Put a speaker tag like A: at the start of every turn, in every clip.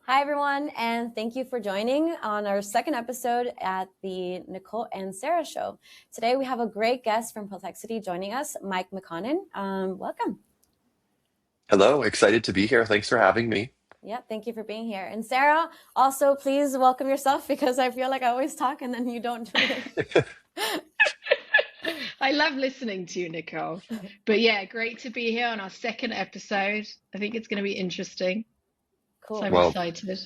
A: Hi, everyone, and thank you for joining on our second episode at the Nicole and Sarah Show. Today, we have a great guest from Perplexity joining us, Mike McConnon. Welcome.
B: Hello, excited to be here. Thanks for having me.
A: Yeah, thank you for being here. And Sarah, also, please welcome yourself because I feel like I always talk and then you don't do it.
C: I love listening to you, Nicole. But yeah, great to be here on our second episode. I think it's going to be interesting.
A: Cool.
C: So I'm
B: Well,
C: excited.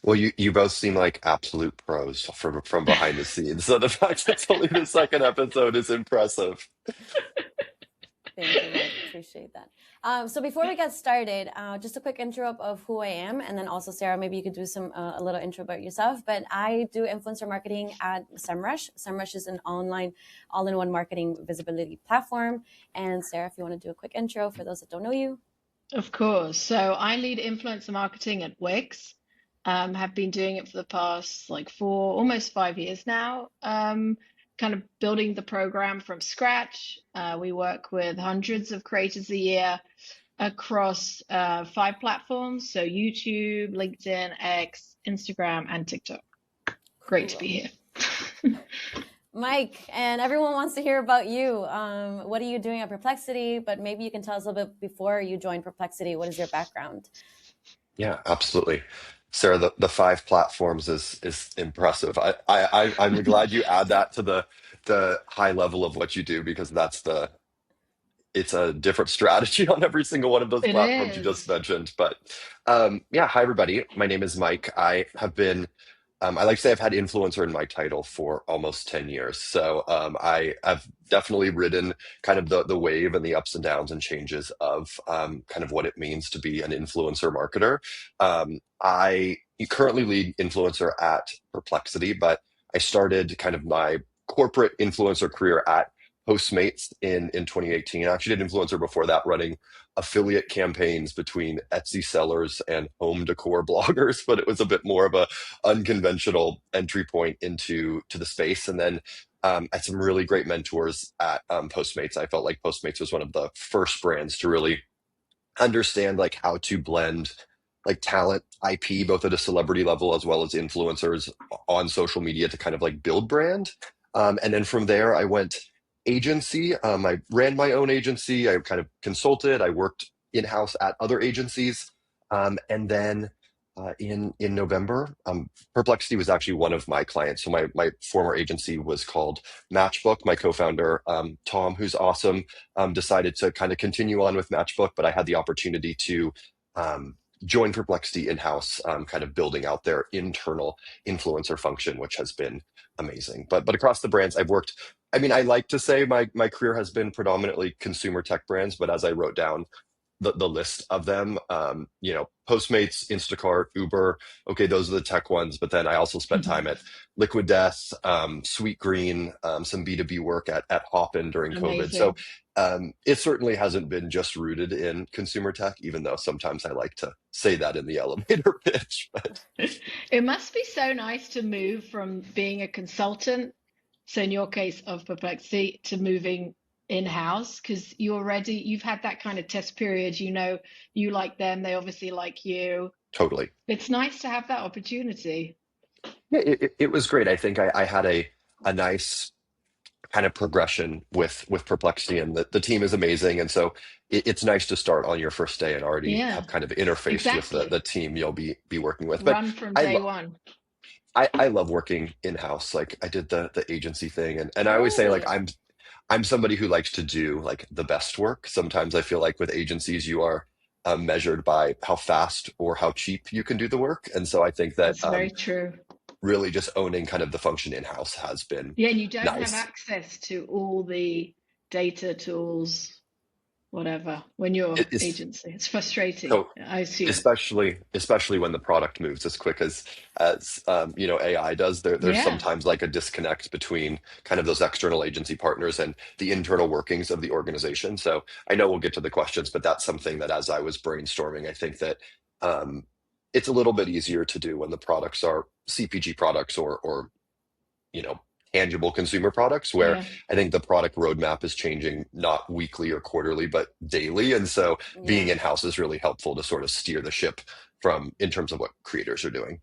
B: you both seem like absolute pros from behind the scenes. So the fact that it's only the second episode is impressive.
A: Thank you, Mike. Appreciate that. So before we get started, just a quick intro of who I am, and then also Sarah, maybe you could do a little intro about yourself. But I do influencer marketing at SEMrush. SEMrush is an online, all-in-one marketing visibility platform. And Sarah, if you want to do a quick intro for those that don't know you.
C: Of course. So I lead influencer marketing at Wix. Have been doing it for the past almost 5 years now. Kind of building the program from scratch. We work with hundreds of creators a year across 5 platforms. So YouTube, LinkedIn, X, Instagram, and TikTok. Great to be here.
A: Mike, and everyone wants to hear about you. What are you doing at Perplexity? But maybe you can tell us a little bit before you joined Perplexity. What is your background?
B: Yeah, absolutely. Sarah, the 5 platforms is impressive. I'm glad you add that to the high level of what you do because it's a different strategy on every single one of those
C: It
B: platforms you just
C: is.
B: mentioned. But yeah, hi everybody. My name is Mike. I like to say I've had influencer in my title for almost 10 years. So I have definitely ridden kind of the wave and the ups and downs and changes of kind of what it means to be an influencer marketer. I currently lead influencer at Perplexity, but I started kind of my corporate influencer career at Postmates in 2018. I actually did influencer before that, running affiliate campaigns between Etsy sellers and home decor bloggers, but it was a bit more of a unconventional entry point to the space. And then I had some really great mentors at Postmates. I felt like Postmates was one of the first brands to really understand like how to blend like talent IP both at a celebrity level as well as influencers on social media to kind of like build brand. And then from there I went agency. I ran my own agency. I kind of consulted. I worked in-house at other agencies. And then in November, Perplexity was actually one of my clients. So my former agency was called Matchbook. My co-founder, Tom, who's awesome, decided to kind of continue on with Matchbook, but I had the opportunity to join Perplexity in-house, kind of building out their internal influencer function, which has been amazing. But across the brands, I've worked. I mean, I like to say my career has been predominantly consumer tech brands, but as I wrote down the list of them, Postmates, Instacart, Uber. Okay, those are the tech ones. But then I also spent time at Liquid Death, Sweet Green, some B2B work at Hopin during COVID. So
C: Amazing.
B: it certainly hasn't been just rooted in consumer tech, even though sometimes I like to say that in the elevator pitch. But
C: It must be so nice to move from being a consultant, so in your case of Perplexity, to moving in-house because you've had that kind of test period, you like them, they obviously like you.
B: totally.
C: It's nice to have that opportunity.
B: Yeah, it was great. I think I had a nice kind of progression with Perplexity, and the team is amazing. And so it's nice to start on your first day and already
C: Yeah,
B: have kind of interfaced with the
C: exactly.
B: team you'll be working with. But
C: Run from
B: I
C: day
B: love
C: one.
B: I love working in-house. Like I did the agency thing, and I always say like
A: Right.
B: I'm somebody who likes to do like the best work. Sometimes I feel like with agencies you are measured by how fast or how cheap you can do the work. And so I think that
C: That's very true.
B: really just owning kind of the function in-house has been
C: Yeah, and you don't have
B: nice.
C: access to all the data tools, whatever, when you're
B: It is
C: agency. It's frustrating,
B: so
C: I assume.
B: especially when the product moves as quick as AI does. There's
C: Yeah,
B: sometimes like a disconnect between kind of those external agency partners and the internal workings of the organization. So I know we'll get to the questions, but that's something that as I was brainstorming, I think that um, it's a little bit easier to do when the products are CPG products or you know tangible consumer products where
C: Yeah.
B: I think the product roadmap is changing not weekly or quarterly, but daily. And so being
A: Yeah.
B: in-house is really helpful to sort of steer the ship from in terms of what creators are doing.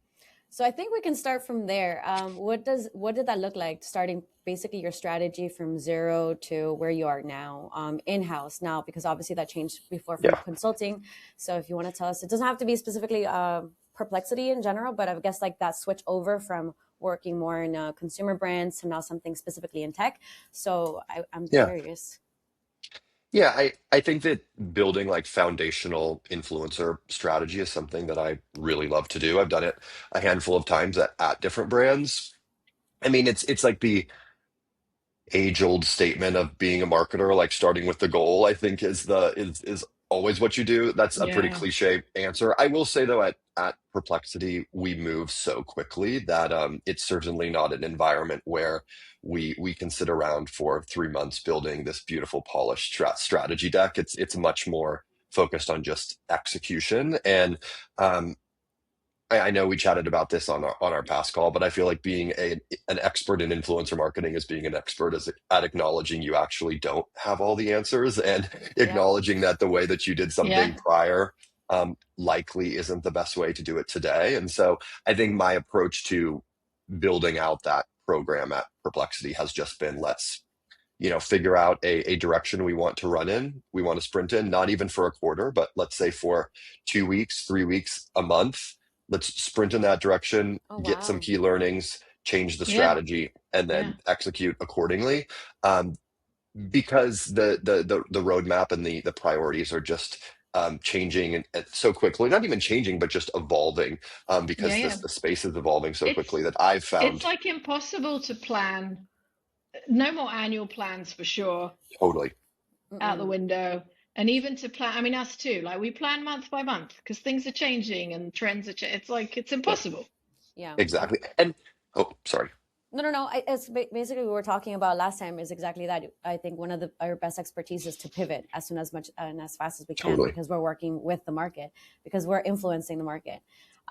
A: So I think we can start from there. What did that look like? Starting basically your strategy from zero to where you are now, in house now, because obviously that changed before from
B: Yeah.
A: consulting. So if you want to tell us, it doesn't have to be specifically Perplexity in general, but I guess like that switch over from working more in consumer brands to now something specifically in tech. So I'm
B: Yeah.
A: curious.
B: Yeah, I think that building like foundational influencer strategy is something that I really love to do. I've done it a handful of times at different brands. I mean, it's like the age-old statement of being a marketer, like starting with the goal, I think is always what you do. That's a pretty
C: Yeah.
B: cliche answer. I will say though, at Perplexity, we move so quickly that it's certainly not an environment where we can sit around for 3 months building this beautiful polished strategy deck. It's much more focused on just execution. And um, I know we chatted about this on our past call, but I feel like being an expert in influencer marketing is being an expert at acknowledging you actually don't have all the answers and
A: Yeah.
B: acknowledging that the way that you did something
C: Yeah.
B: prior likely isn't the best way to do it today. And so I think my approach to building out that program at Perplexity has just been let's figure out a direction we want to run in, we want to sprint in, not even for a quarter, but let's say for 2 weeks, 3 weeks, a month. Let's sprint in that direction,
A: Oh
B: get some
A: wow.
B: key learnings, change the
C: Yeah.
B: strategy, and
C: Yeah.
B: then execute accordingly. Um, because the roadmap and the priorities are just changing and so quickly, not even changing, but just evolving
C: Yeah.
B: because
C: Yeah.
B: the space is evolving so
C: It's
B: quickly that I've
C: it's
B: found
C: like impossible to plan. No more annual plans for sure,
B: totally
C: out the
A: Mm-mm.
C: window. And even to plan, I mean, us too, like we plan month by month because things are changing and trends are it's like it's
B: yeah,
C: impossible.
A: Yeah.
B: exactly. And oh, sorry.
A: No. It's basically what we were talking about last time is exactly that. I think one of our best expertise is to pivot as soon as much and as fast as we can
B: Totally.
A: because we're working with the market, because we're influencing the market.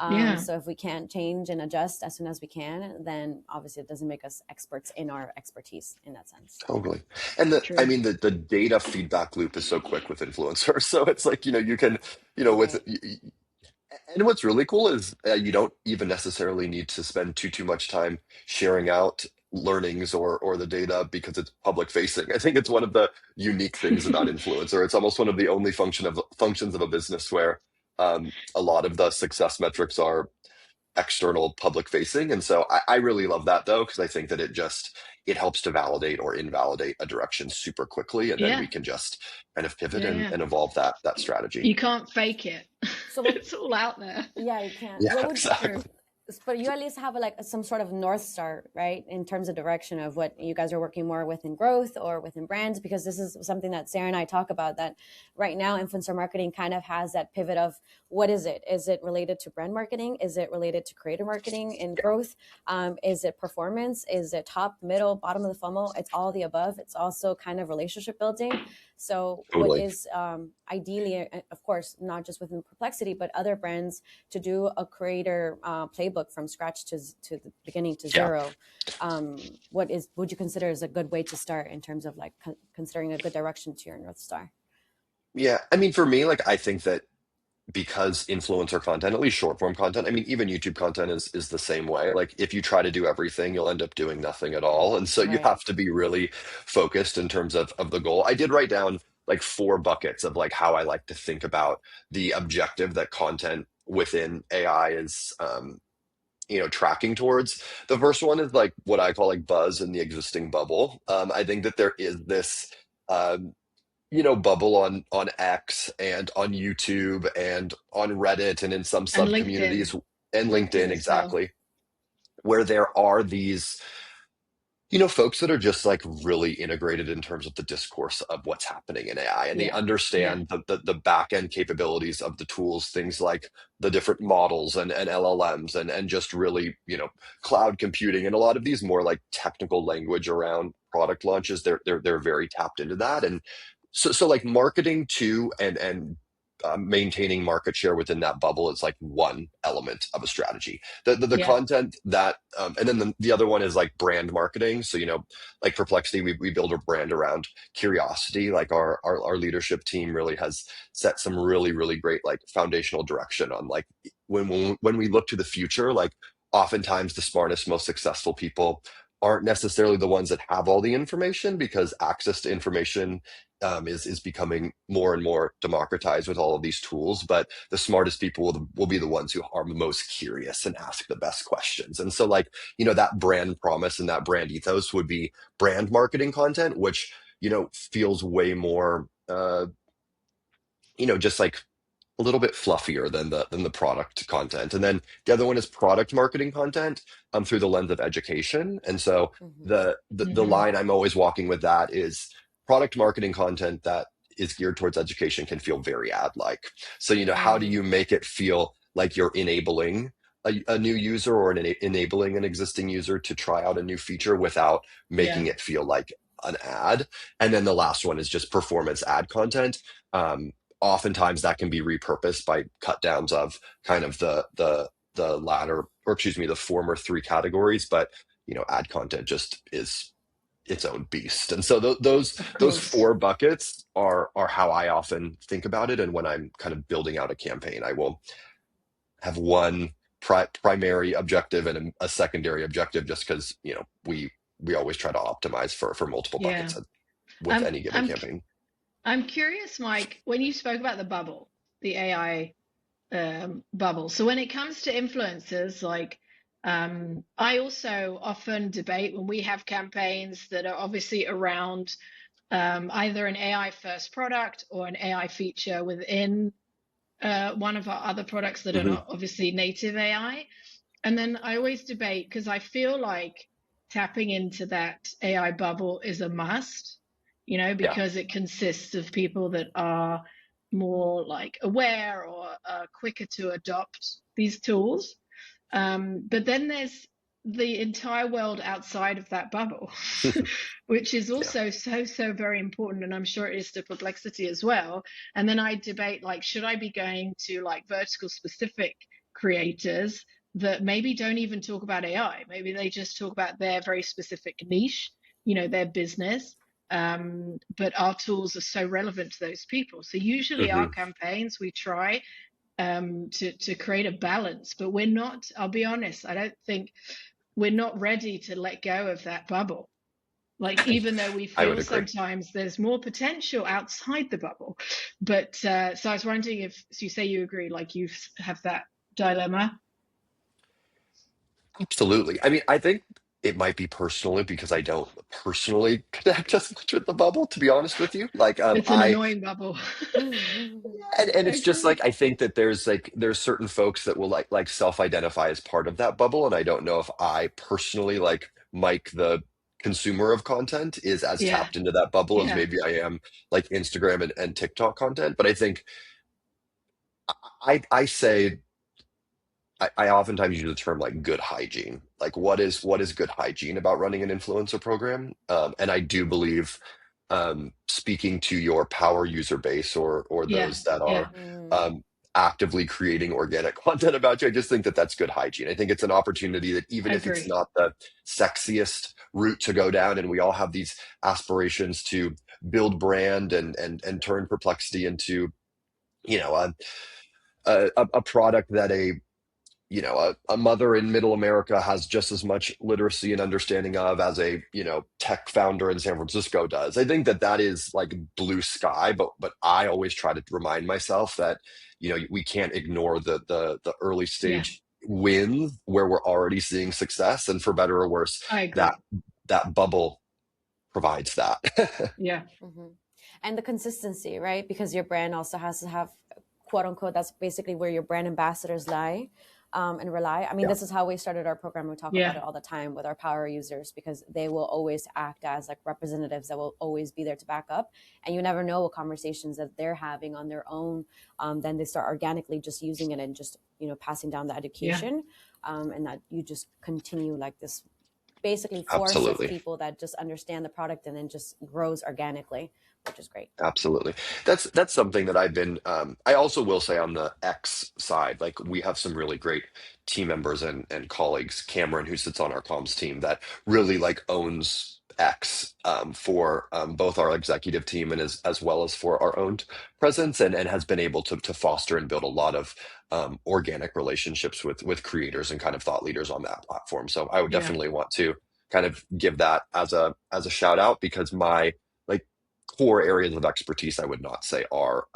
C: Yeah.
A: So if we can't change and adjust as soon as we can, then obviously it doesn't make us experts in our expertise in that sense.
B: Totally. And I
C: True.
B: mean, the data feedback loop is so quick with influencers. So it's like, you can, with,
A: Right.
B: and what's really cool is you don't even necessarily need to spend too much time sharing out learnings or the data because it's public facing. I think it's one of the unique things about influencer. It's almost one of the only functions of a business where a lot of the success metrics are external public facing. And so I really love that though, because I think that it helps to validate or invalidate a direction super quickly. And then
C: Yeah.
B: we can just kind of pivot
C: Yeah. Yeah.
B: and evolve that strategy.
C: You can't fake it.
A: So what?
C: It's all out there.
A: Yeah, you can't.
B: Yeah,
A: What would you?
C: True.
B: exactly.
A: But you at least have like some sort of north star, right, in terms of direction of what you guys are working more within growth or within brands, because this is something that Sarah and I talk about, that right now influencer marketing kind of has that pivot of what is it? Is it related to brand marketing? Is it related to creator marketing in growth? Is it performance? Is it top, middle, bottom of the funnel? It's all the above. It's also kind of relationship building. So what
B: Totally.
A: is ideally, of course, not just within Perplexity, but other brands, to do a creator playbook from scratch to the beginning to
B: Yeah.
A: zero. Would you consider as a good way to start in terms of like considering a good direction to your North Star?
B: Yeah. I mean, for me, like, I think that because influencer content, at least short form content, I mean, even YouTube content is the same way. Like, if you try to do everything, you'll end up doing nothing at all. And so you
A: Right.
B: have to be really focused in terms of the goal. I did write down like 4 buckets of like how I like to think about the objective that content within AI is tracking towards. The first one is like what I call like buzz in the existing bubble. I think that there is this um, bubble on X and on YouTube and on Reddit and in some
C: And
B: sub
C: LinkedIn.
B: communities and LinkedIn
C: LinkedIn as well.
B: exactly, where there are these folks that are just like really integrated in terms of the discourse of what's happening in AI, and they
C: Yeah. Yeah.
B: understand the back end capabilities of the tools, things like the different models and LLMs and just really, cloud computing and a lot of these more like technical language around product launches. They're very tapped into that. And so like marketing to and maintaining market share within that bubble is like one element of a strategy. The
C: Yeah.
B: content that, and then the other one is like brand marketing. So, like Perplexity, we build a brand around curiosity. Like our leadership team really has set some really, really great like foundational direction on like when we look to the future, like oftentimes the smartest, most successful people aren't necessarily the ones that have all the information, because access to information is becoming more and more democratized with all of these tools. But the smartest people will be the ones who are most curious and ask the best questions. And so, like, that brand promise and that brand ethos would be brand marketing content, which, feels way more, just like a little bit fluffier than the product content. And then the other one is product marketing content through the lens of education. And so
A: Mm-hmm.
B: the line I'm always walking with that is product marketing content that is geared towards education can feel very ad like. So, how do you make it feel like you're enabling a new user, or enabling an existing user to try out a new feature without
C: Yeah.
B: making it feel like an ad? And then the last one is just performance ad content. Oftentimes that can be repurposed by cut downs of kind of the latter, or excuse me, the former three categories. But ad content just is its own beast. And so
C: Of
B: those
C: course.
B: four buckets are how I often think about it. And when I'm kind of building out a campaign, I will have one primary objective and a secondary objective, just because we always try to optimize for multiple
C: Yeah.
B: buckets with
C: I'm
B: any given
C: I'm
B: campaign.
C: I'm curious, Mike, when you spoke about the bubble, the AI bubble. So when it comes to influencers, like I also often debate when we have campaigns that are obviously around either an AI first product or an AI feature within one of our other products that are
B: Hmm.
C: not obviously native AI. And then I always debate because I feel like tapping into that AI bubble is a must,
B: Yeah.
C: because it consists of people that are more like aware or quicker to adopt these tools. But then there's the entire world outside of that bubble, which is
B: Yeah.
C: also so very important. And I'm sure it is to Perplexity as well. And then I debate, like, should I be going to like vertical specific creators that maybe don't even talk about AI? Maybe they just talk about their very specific niche, their business. But our tools are so relevant to those people. So usually our
B: Hmm.
C: campaigns, we try to create a balance, but we're not, I'll be honest, I don't think we're not ready to let go of that bubble. Like, even though we
B: I would
C: feel
B: agree.
C: sometimes there's more potential outside the bubble. But so I was wondering if, so you say you agree, like you have that dilemma.
B: Absolutely. I mean, I think it might be personally because I don't personally connect as much with the bubble, to be honest with you. Like,
C: It's an annoying bubble.
B: and it's just
C: Okay.
B: like I think that there's certain folks that will like self-identify as part of that bubble, and I don't know if I personally, like Mike, the consumer of content, is as
C: Yeah.
B: tapped into that bubble as
C: Yeah.
B: maybe I am like Instagram and TikTok content. But I think I say I oftentimes use the term like good hygiene. Like what is good hygiene about running an influencer program? And I do believe, speaking to your power user base, or
C: Yeah.
B: those that
C: Yeah.
B: are um, actively creating organic content about you, I just think that that's good hygiene. I think it's an opportunity that, even
C: I
B: if it's
C: agree.
B: not the sexiest route to go down, and we all have these aspirations to build brand and turn Perplexity into, you know, a product that a mother in middle America has just as much literacy and understanding of as a, tech founder in San Francisco does. I think that that is like blue sky, but I always try to remind myself that, we can't ignore the early
C: Yeah.
B: stage wins where we're already seeing success, and for better or worse,
C: I
B: that
C: agree.
B: that bubble provides that.
C: Yeah.
A: Mm-hmm. And the consistency, right? Because your brand also has to have, quote unquote, that's basically where your brand ambassadors lie, and rely. I mean,
B: Yeah.
A: this is how we started our program. We talk about
C: Yeah.
A: it all the time with our power users, because they will always act as like representatives that will always be there to back up. And you never know what conversations that they're having on their own. Then they start organically just using it and just, passing down the
C: Yeah.
A: education. And that you just continue like this basically 4 or 5
B: Absolutely.
A: people that just understand the product and then just grows organically, which is great.
B: Absolutely. That's something that I've been I also will say on the X side, like we have some really great team members and colleagues, Cameron, who sits on our comms team, that really like owns X for both our executive team and as well as for our own presence, and has been able to foster and build a lot of organic relationships with creators and kind of thought leaders on that platform. So I would
C: Yeah.
B: definitely want to kind of give that as a shout out, because my like core areas of expertise, I would not say are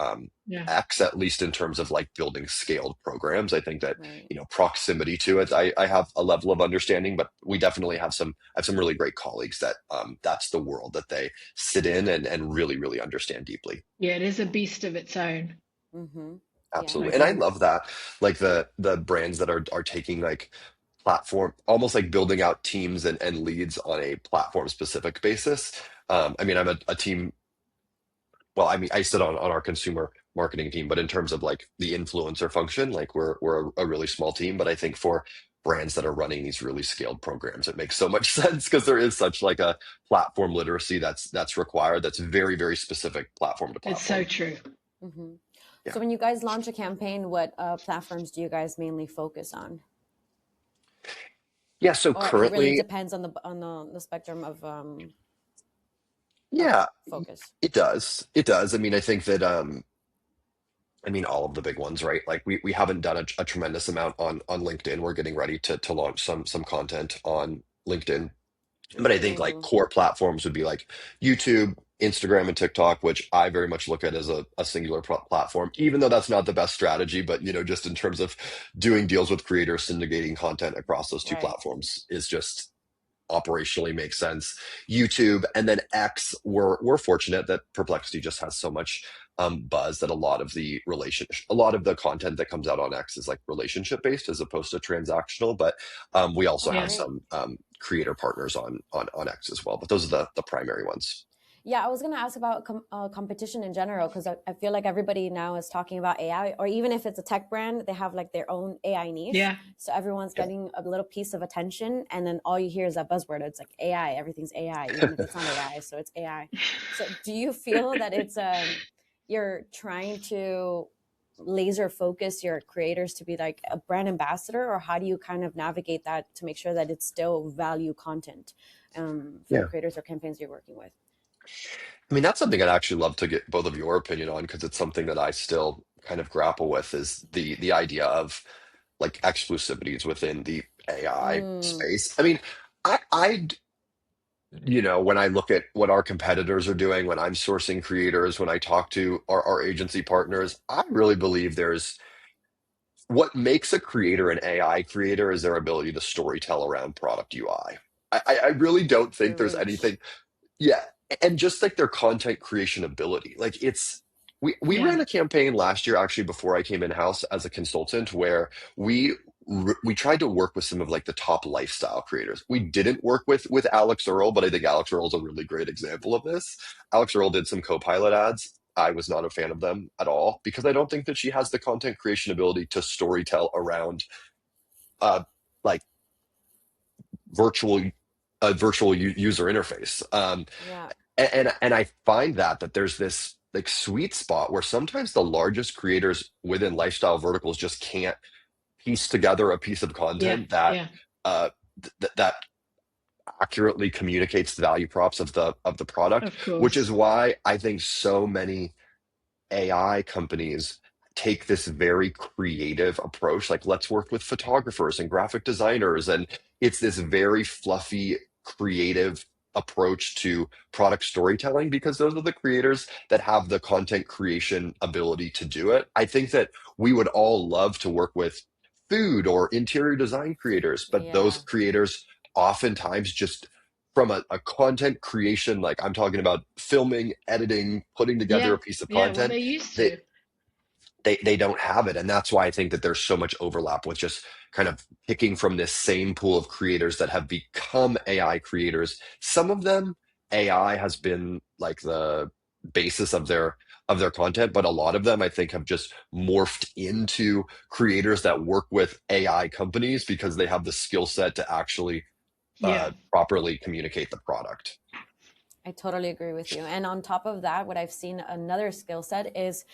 C: Yeah.
B: X, at least in terms of like building scaled programs. I think that,
A: Right.
B: proximity to it, I have a level of understanding, but we definitely I have some really great colleagues that that's the world that they sit in and really, really understand deeply.
C: Yeah, it is a beast of its own.
A: Mm-hmm. Yeah.
B: Absolutely. And I
C: Totally.
B: love that, like the brands that are taking like platform, almost like building out teams and leads on a platform specific basis. I mean, I'm a team well, I mean, I sit on our consumer marketing team, but in terms of like the influencer function, like we're a really small team. But I think for brands that are running these really scaled programs, it makes so much sense, because there is such like a platform literacy that's required. That's very, very specific platform to
C: It's so
B: platform.
C: true.
A: Mm-hmm.
B: Yeah.
A: So when you guys launch a campaign, what platforms do you guys mainly focus on?
B: Yeah. So
A: Or it really
B: currently,
A: depends on the spectrum of
B: yeah,
A: focus.
B: it does. It does. I mean, I think that I mean, all of the big ones, right? Like we haven't done a tremendous amount on LinkedIn. We're getting ready to launch some content on LinkedIn. But I think like
A: Mm,
B: core platforms would be like YouTube, Instagram, and TikTok, which I very much look at as a singular platform, even though that's not the best strategy. But just in terms of doing deals with creators, syndicating content across those two
A: right.
B: platforms is just operationally makes sense. YouTube and then X, we're fortunate that Perplexity just has so much buzz that a lot of the content that comes out on X is like relationship based as opposed to transactional. But we also
A: Oh,
B: have
C: Yes.
A: great.
B: some creator partners on X as well. But those are the primary ones.
A: Yeah, I was going to ask about competition in general, because I feel like everybody now is talking about AI, or even if it's a tech brand, they have like their own AI niche.
C: Yeah.
A: So everyone's
B: Yeah.
A: getting a little piece of attention, and then all you hear is that buzzword. It's like AI, everything's AI, even if it's not AI. So it's AI. So do you feel that it's you're trying to laser focus your creators to be like a brand ambassador, or how do you kind of navigate that to make sure that it's still value content for the
B: Yeah.
A: creators or campaigns you're working with?
B: I mean, that's something I'd actually love to get both of your opinion on, because it's something that I still kind of grapple with, is the idea of like exclusivities within the AI
A: Mm,
B: space. I mean, I when I look at what our competitors are doing, when I'm sourcing creators, when I talk to our agency partners, I really believe there's what makes a creator an AI creator is their ability to storytell around product UI. I really don't think there's
A: preach.
B: anything. Yeah, and just like their content creation ability, like we
C: Yeah.
B: ran a campaign last year, actually, before I came in house as a consultant, where we tried to work with some of like the top lifestyle creators. We didn't work with Alex Earl, but I think Alex Earl is a really great example of this. Alex Earl did some Copilot ads. I was not a fan of them at all, because I don't think that she has the content creation ability to storytell around uh like virtual user interface.
A: Yeah.
B: And I find that there's this like sweet spot where sometimes the largest creators within lifestyle verticals just can't piece together a piece of
C: Yeah.
B: content that
C: Yeah.
B: uh, that accurately communicates the value props of the product,
C: Of
B: which is
C: course.
B: why I think so many AI companies take this very creative approach. Like, let's work with photographers and graphic designers. And it's this very fluffy, creative approach to product storytelling, because those are the creators that have the content creation ability to do it. I think that we would all love to work with food or interior design creators, but those
A: Yeah.
B: creators oftentimes just from a content creation, like I'm talking about filming, editing, putting together
C: Yeah.
B: a piece of
C: Yeah. What
B: content,
C: they used
B: they
C: to.
B: they don't have it. And that's why I think that there's so much overlap with just kind of picking from this same pool of creators that have become AI creators. Some of them, AI has been like the basis of their content, but a lot of them I think have just morphed into creators that work with AI companies because they have the skill set to actually
C: Yeah.
B: properly communicate the product.
A: I totally agree with you. And on top of that, what I've seen another skill set is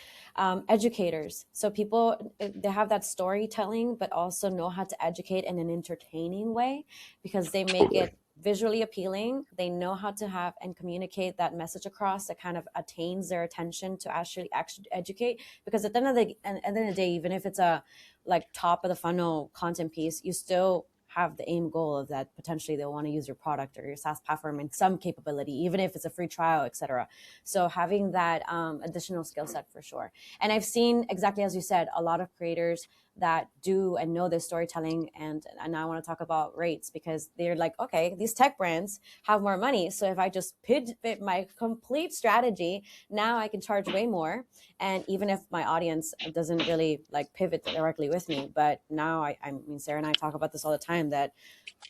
A: educators. So people, they have that storytelling, but also know how to educate in an entertaining way because they make
B: Totally.
A: it visually appealing. They know how to have and communicate that message across that kind of attains their attention to actually educate. Because at the end of the day, even if it's a like top of the funnel content piece, you still have the aim goal of that potentially they'll want to use your product or your SaaS platform in some capability, even if it's a free trial, etc. So having that additional skill set for sure. And I've seen exactly as you said, a lot of creators that do and know this storytelling, and I want to talk about rates because they're like, okay, these tech brands have more money, so if I just pivot my complete strategy, now I can charge way more. And even if my audience doesn't really like pivot directly with me, but now I mean, Sarah and I talk about this all the time that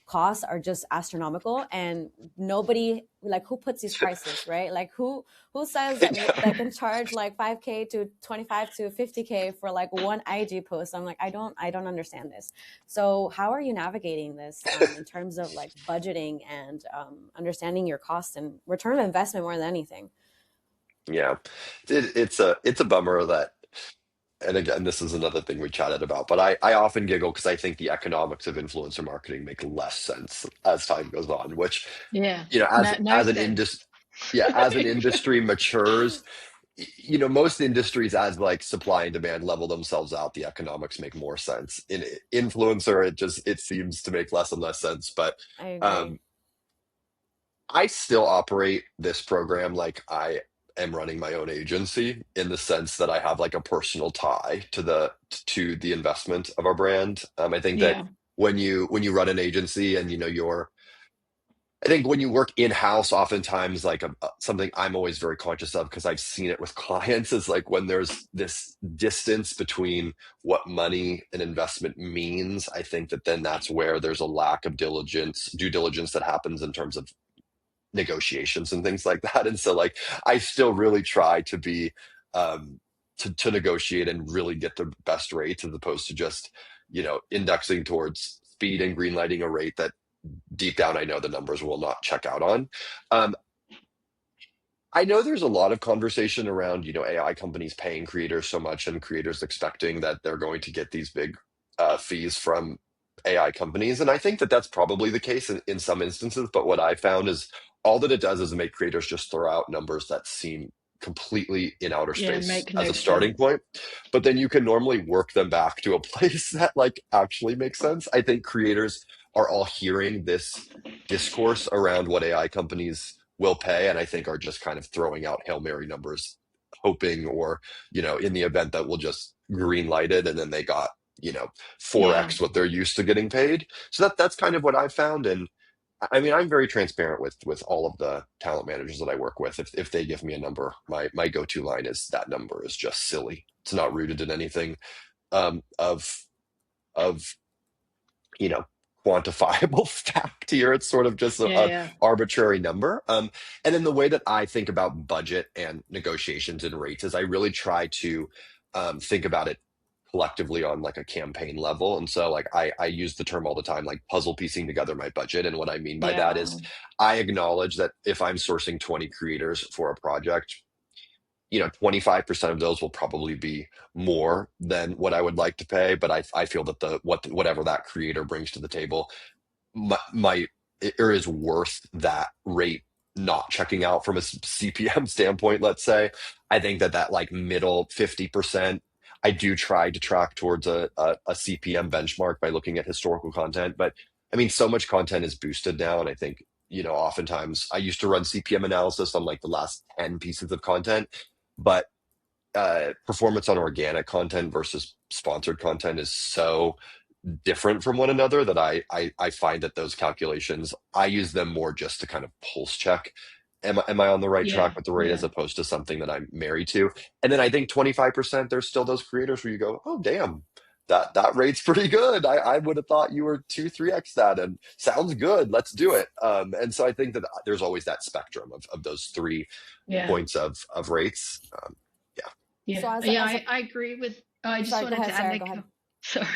A: costs are just astronomical and nobody like who puts these prices, right? Like who says that can charge like 5k to 25 to 50k for like one IG post? I'm like, I don't understand this. So how are you navigating this in terms of like budgeting and understanding your costs and return of investment more than anything?
B: Yeah, it's a bummer that, and again, this is another thing we chatted about, but I often giggle because I think the economics of influencer marketing make less sense as time goes on, which,
C: Yeah.
B: you know,
C: No, no
B: as an
C: sense.
B: industry, yeah, as an industry matures, you know, most industries as like supply and demand level themselves out, the economics make more sense. In influencer, it seems to make less and less sense. But
A: I agree.
B: um, I still operate this program like I am running my own agency in the sense that I have like a personal tie to the investment of our brand. I think that
C: Yeah.
B: when you run an agency and you know I think when you work in-house, oftentimes like something I'm always very conscious of because I've seen it with clients is like when there's this distance between what money and investment means, I think that then that's where there's a lack of due diligence that happens in terms of negotiations and things like that. And so like I still really try to be to negotiate and really get the best rates as opposed to just, you know, indexing towards speed and greenlighting a rate that deep down I know the numbers will not check out on. Um, I know there's a lot of conversation around, you know, AI companies paying creators so much and creators expecting that they're going to get these big fees from AI companies. And I think that that's probably the case in some instances. But what I found is all that it does is make creators just throw out numbers that seem completely in outer
C: Yeah.
B: space
C: Make
B: as
C: no
B: a starting
C: sense.
B: point. But then you can normally work them back to a place that like actually makes sense. I think creators are all hearing this discourse around what AI companies will pay, and I think are just kind of throwing out Hail Mary numbers, hoping or, you know, in the event that we'll just green light it and then they got, you know,
C: Yeah.
B: 4x what they're used to getting paid. So that's kind of what I've found. And I mean, I'm very transparent with all of the talent managers that I work with. If they give me a number, my go-to line is that number is just silly. It's not rooted in anything of you know, quantifiable fact here. It's sort of just
C: Yeah.
B: a
C: Yeah.
B: arbitrary number. And then the way that I think about budget and negotiations and rates is I really try to think about it collectively on like a campaign level. And so like I use the term all the time, like puzzle piecing together my budget. And what I mean by that is
C: Yeah.
B: I acknowledge that if I'm sourcing 20 creators for a project, you know, 25% of those will probably be more than what I would like to pay. But I feel that whatever that creator brings to the table might or is worth that rate not checking out from a CPM standpoint, let's say. I think that like middle 50%, I do try to track towards a CPM benchmark by looking at historical content. But I mean, so much content is boosted now. And I think, you know, oftentimes I used to run CPM analysis on like the last 10 pieces of content, but performance on organic content versus sponsored content is so different from one another that I find that those calculations, I use them more just to kind of pulse check. Am I on the right
C: Yeah.
B: track with the rate as
C: Yeah.
B: opposed to something that I'm married to? And then I think 25%, there's still those creators where you go, oh, damn, that rate's pretty good. I would have thought you were 3x that and sounds good. Let's do it. And so I think that there's always that spectrum of those three
C: Yeah.
B: points of rates. Yeah.
A: So
C: Yeah.
A: as a,
C: Yeah.
A: as a
C: I agree with, I just
A: sorry, go
C: wanted to
A: ahead,
C: add,
A: Sarah, go ahead.
C: Nicole, sorry,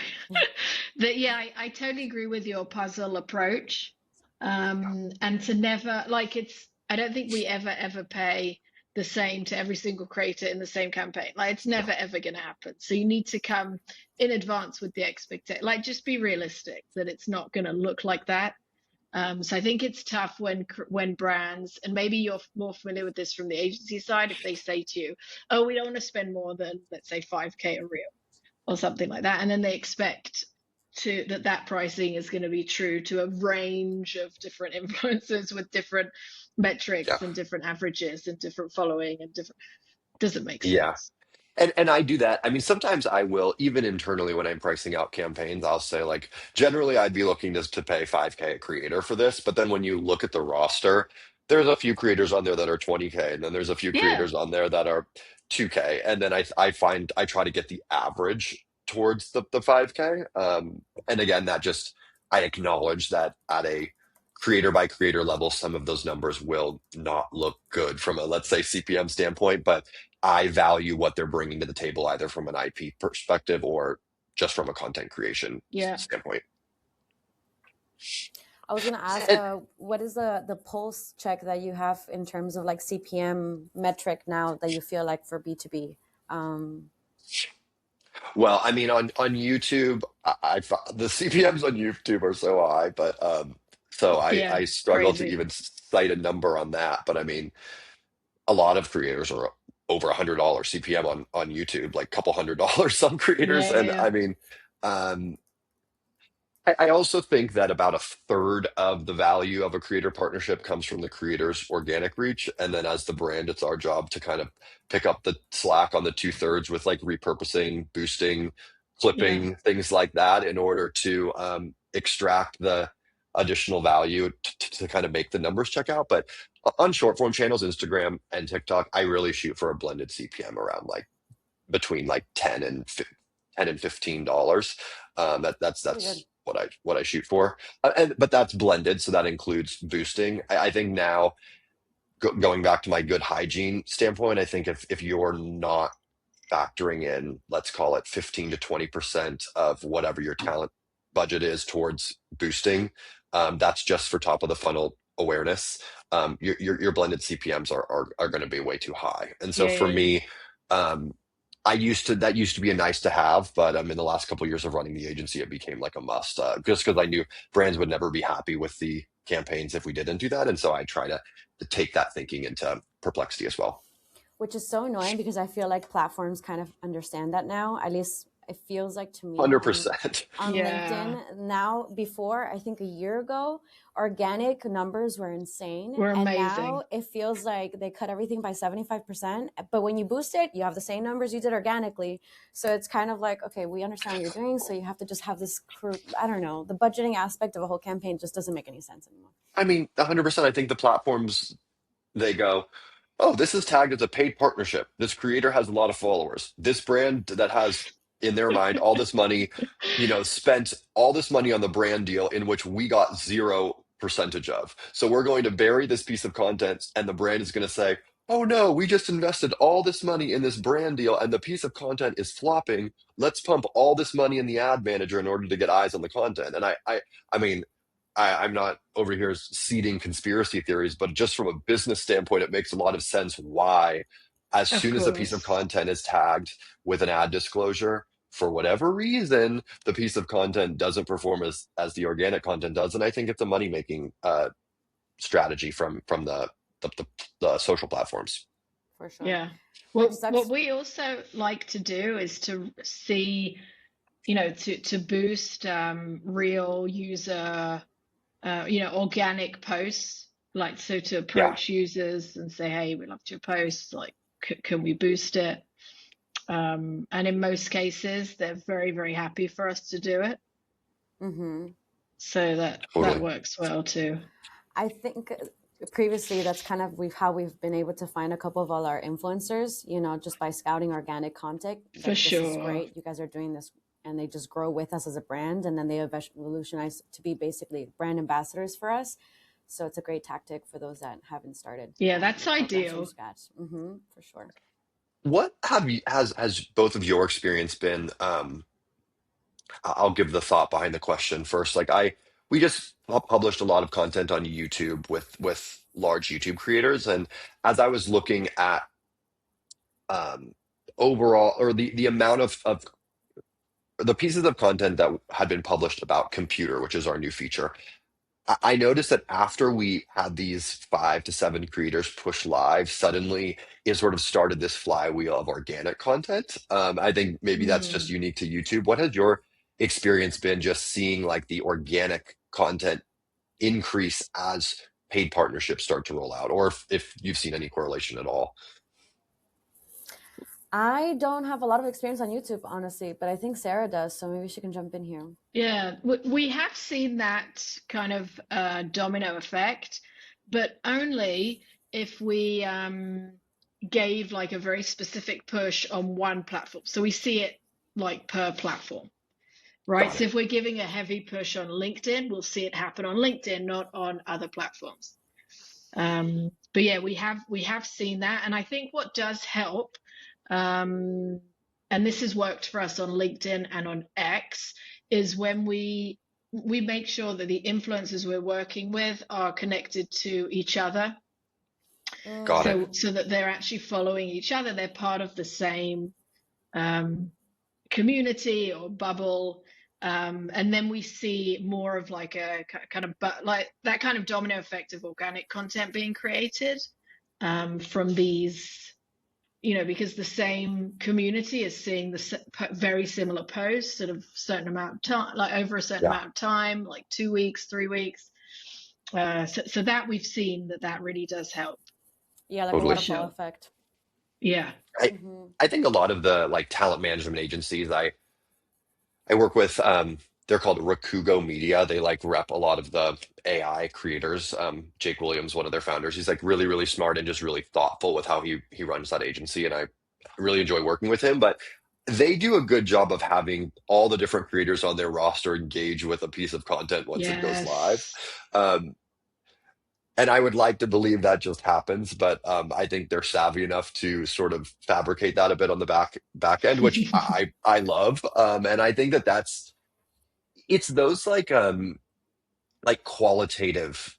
C: that, yeah, I totally agree with your puzzle approach. And to never like I don't think we ever pay the same to every single creator in the same campaign. Like it's never ever going to happen. So you need to come in advance with the expectation. Like just be realistic that it's not going to look like that. So I think it's tough when brands, and maybe you're more familiar with this from the agency side, if they say to you, "Oh, we don't want to spend more than, let's say, 5K a reel or something like that," and then they expect that pricing is going to be true to a range of different influencers with different
B: Yeah.
C: metrics and different averages and different following and different, doesn't make
B: Yeah.
C: sense.
B: And I do that. I mean, sometimes I will, even internally when I'm pricing out campaigns, I'll say like, generally I'd be looking to pay 5K a creator for this. But then when you look at the roster, there's a few creators on there that are 20K, and then there's a few
C: Yeah,
B: creators on there that are 2K. And then I find I try to get the average towards the 5K. And again, that just I acknowledge that at a creator by creator level, some of those numbers will not look good from a, let's say, CPM standpoint, but I value what they're bringing to the table, either from an IP perspective or just from a content creation
C: yeah.
B: standpoint.
A: I was gonna ask,
B: And,
A: what is the pulse check that you have in terms of like CPM metric now that you feel like for B2B? Um,
B: well, I mean, on YouTube, the CPMs on YouTube are so high, but so
C: Yeah,
B: I struggle to
C: crazy.
B: even cite a number on that. But I mean, a lot of creators are over $100 CPM on YouTube, like a couple $100 some creators,
C: Yeah,
B: and
C: yeah,
B: I mean. Um, I also think that about a third of the value of a creator partnership comes from the creator's organic reach. And then as the brand, it's our job to kind of pick up the slack on the two-thirds with like repurposing, boosting,
C: yeah,
B: clipping, things like that in order to extract the additional value to kind of make the numbers check out. But on short form channels, Instagram and TikTok, I really shoot for a blended CPM around like between like 10 and $15.
A: pretty good.
B: That's what I shoot for. But that's blended, so that includes boosting. I think now going back to my good hygiene standpoint, I think if you're not factoring in, let's call it 15 to 20% of whatever your talent budget is towards boosting, that's just for top of the funnel awareness. Your blended CPMs are going to be way too high. And so
C: yeah,
B: for
C: yeah, yeah.
B: me, I used to that used to be a nice to have, but in the last couple of years of running the agency, it became like a must, just because I knew brands would never be happy with the campaigns if we didn't do that. And so I try to take that thinking into Perplexity as well.
A: Which is so annoying because I feel like platforms kind of understand that now. At least it feels like to me
B: 100%.
A: on
C: Yeah,
A: LinkedIn now. Before, I think a year ago, organic numbers were insane,
C: we're
A: and
C: amazing.
A: now it feels like they cut everything by 75%. But when you boost it, you have the same numbers you did organically. So it's kind of like, okay, we understand what you're doing, so you have to just have this I don't know, the budgeting aspect of a whole campaign just doesn't make any sense anymore.
B: I mean, 100%. I think the platforms, they go, oh, this is tagged as a paid partnership. This creator has a lot of followers. This brand that has in their mind all this money, spent all this money on the brand deal in which we got zero percentage of. So we're going to bury this piece of content, and the brand is going to say, oh no, we just invested all this money in this brand deal and the piece of content is flopping. Let's pump all this money in the ad manager in order to get eyes on the content. And I mean, I'm not over here seeding conspiracy theories, but just from a business standpoint, it makes a lot of sense why, as
C: Of
B: soon as a piece of
C: course.
B: content is tagged with an ad disclosure, for whatever reason, the piece of content doesn't perform as the organic content does. And I think it's a money making strategy from the the social platforms.
A: For sure.
C: Yeah.
A: Which
C: What
A: sucks.
C: we also like to do is to see, to boost real user, organic posts, like so to
B: Yeah.
C: approach users and say, hey, we love your post, like, can we boost it? And in most cases, they're very, very happy for us to do it.
A: Mm-hmm.
C: So that
B: Totally.
C: works well too.
A: I think previously that's kind of how we've been able to find a couple of all our influencers, just by scouting organic content.
C: For
A: Like, this is
C: sure.
A: great. You guys are doing this, and they just grow with us as a brand, and then they evolutionize to be basically brand ambassadors for us. So it's a great tactic for those that haven't started
C: Yeah, that's
A: programs from
C: ideal.
A: scratch. Mm-hmm, for sure.
B: What have you has both of your experience been? I'll give the thought behind the question first. Like we just published a lot of content on YouTube with large YouTube creators, and as I was looking at um, overall, or the amount of the pieces of content that had been published about computer, which is our new feature, I noticed that after we had these 5 to 7 creators push live, suddenly it sort of started this flywheel of organic content. I think maybe that's just
C: Mm.
B: unique to YouTube. What has your experience been just seeing like the organic content increase as paid partnerships start to roll out, or if you've seen any correlation at all?
A: I don't have a lot of experience on YouTube, honestly, but I think Sarah does, so maybe she can jump in here.
C: Yeah, we have seen that kind of domino effect, but only if we gave like a very specific push on one platform. So we see it like per platform, right?
B: Got
C: So
B: it.
C: if we're giving a heavy push on LinkedIn, we'll see it happen on LinkedIn, not on other platforms. But yeah, we have seen that, and I think what does help, and this has worked for us on LinkedIn and on X, is when we make sure that the influencers we're working with are connected to each other,
B: Got it.
C: so that they're actually following each other. They're part of the same um, community or bubble. And then we see more of like a kind of like that kind of domino effect of organic content being created from these, because the same community is seeing the very similar posts sort of certain amount of time, like over a certain
B: Yeah,
C: amount of time, like 2 weeks, 3 weeks. So that we've seen that really does help.
A: Yeah, like a
B: totally.
A: waterfall
C: So
A: effect.
C: yeah,
B: I
A: Hmm.
B: I think a lot of the like talent management agencies I work with, they're called Rakugo Media. They like rep a lot of the AI creators. Jake Williams, one of their founders, he's like really, really smart and just really thoughtful with how he runs that agency. And I really enjoy working with him. But they do a good job of having all the different creators on their roster engage with a piece of content once it goes live.
C: yes.
B: Um, and I would like to believe that just happens, but I think they're savvy enough to sort of fabricate that a bit on the back end, which I love. And I think that it's those like qualitative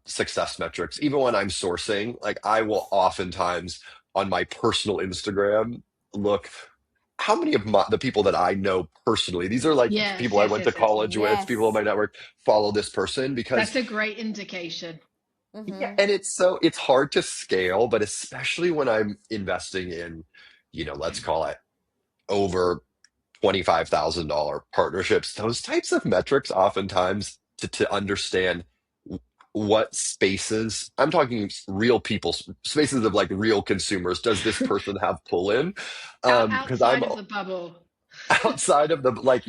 B: success metrics. Even when I'm sourcing, like I will oftentimes on my personal Instagram look how many of the people that I know personally, these are like
C: Yes,
B: people I
C: yes,
B: went to
C: yes, yes.
B: college with, people in
A: Yes.
B: my network, follow this person because
C: That's a great indication.
B: yeah,
A: Hmm.
B: and it's hard to scale, but especially when I'm investing in, let's call it over $25,000 partnerships, those types of metrics oftentimes to understand what spaces, I'm talking real people, spaces of like real consumers, does this person have pull in? Because I'm
C: Outside of the bubble.
B: outside of the like,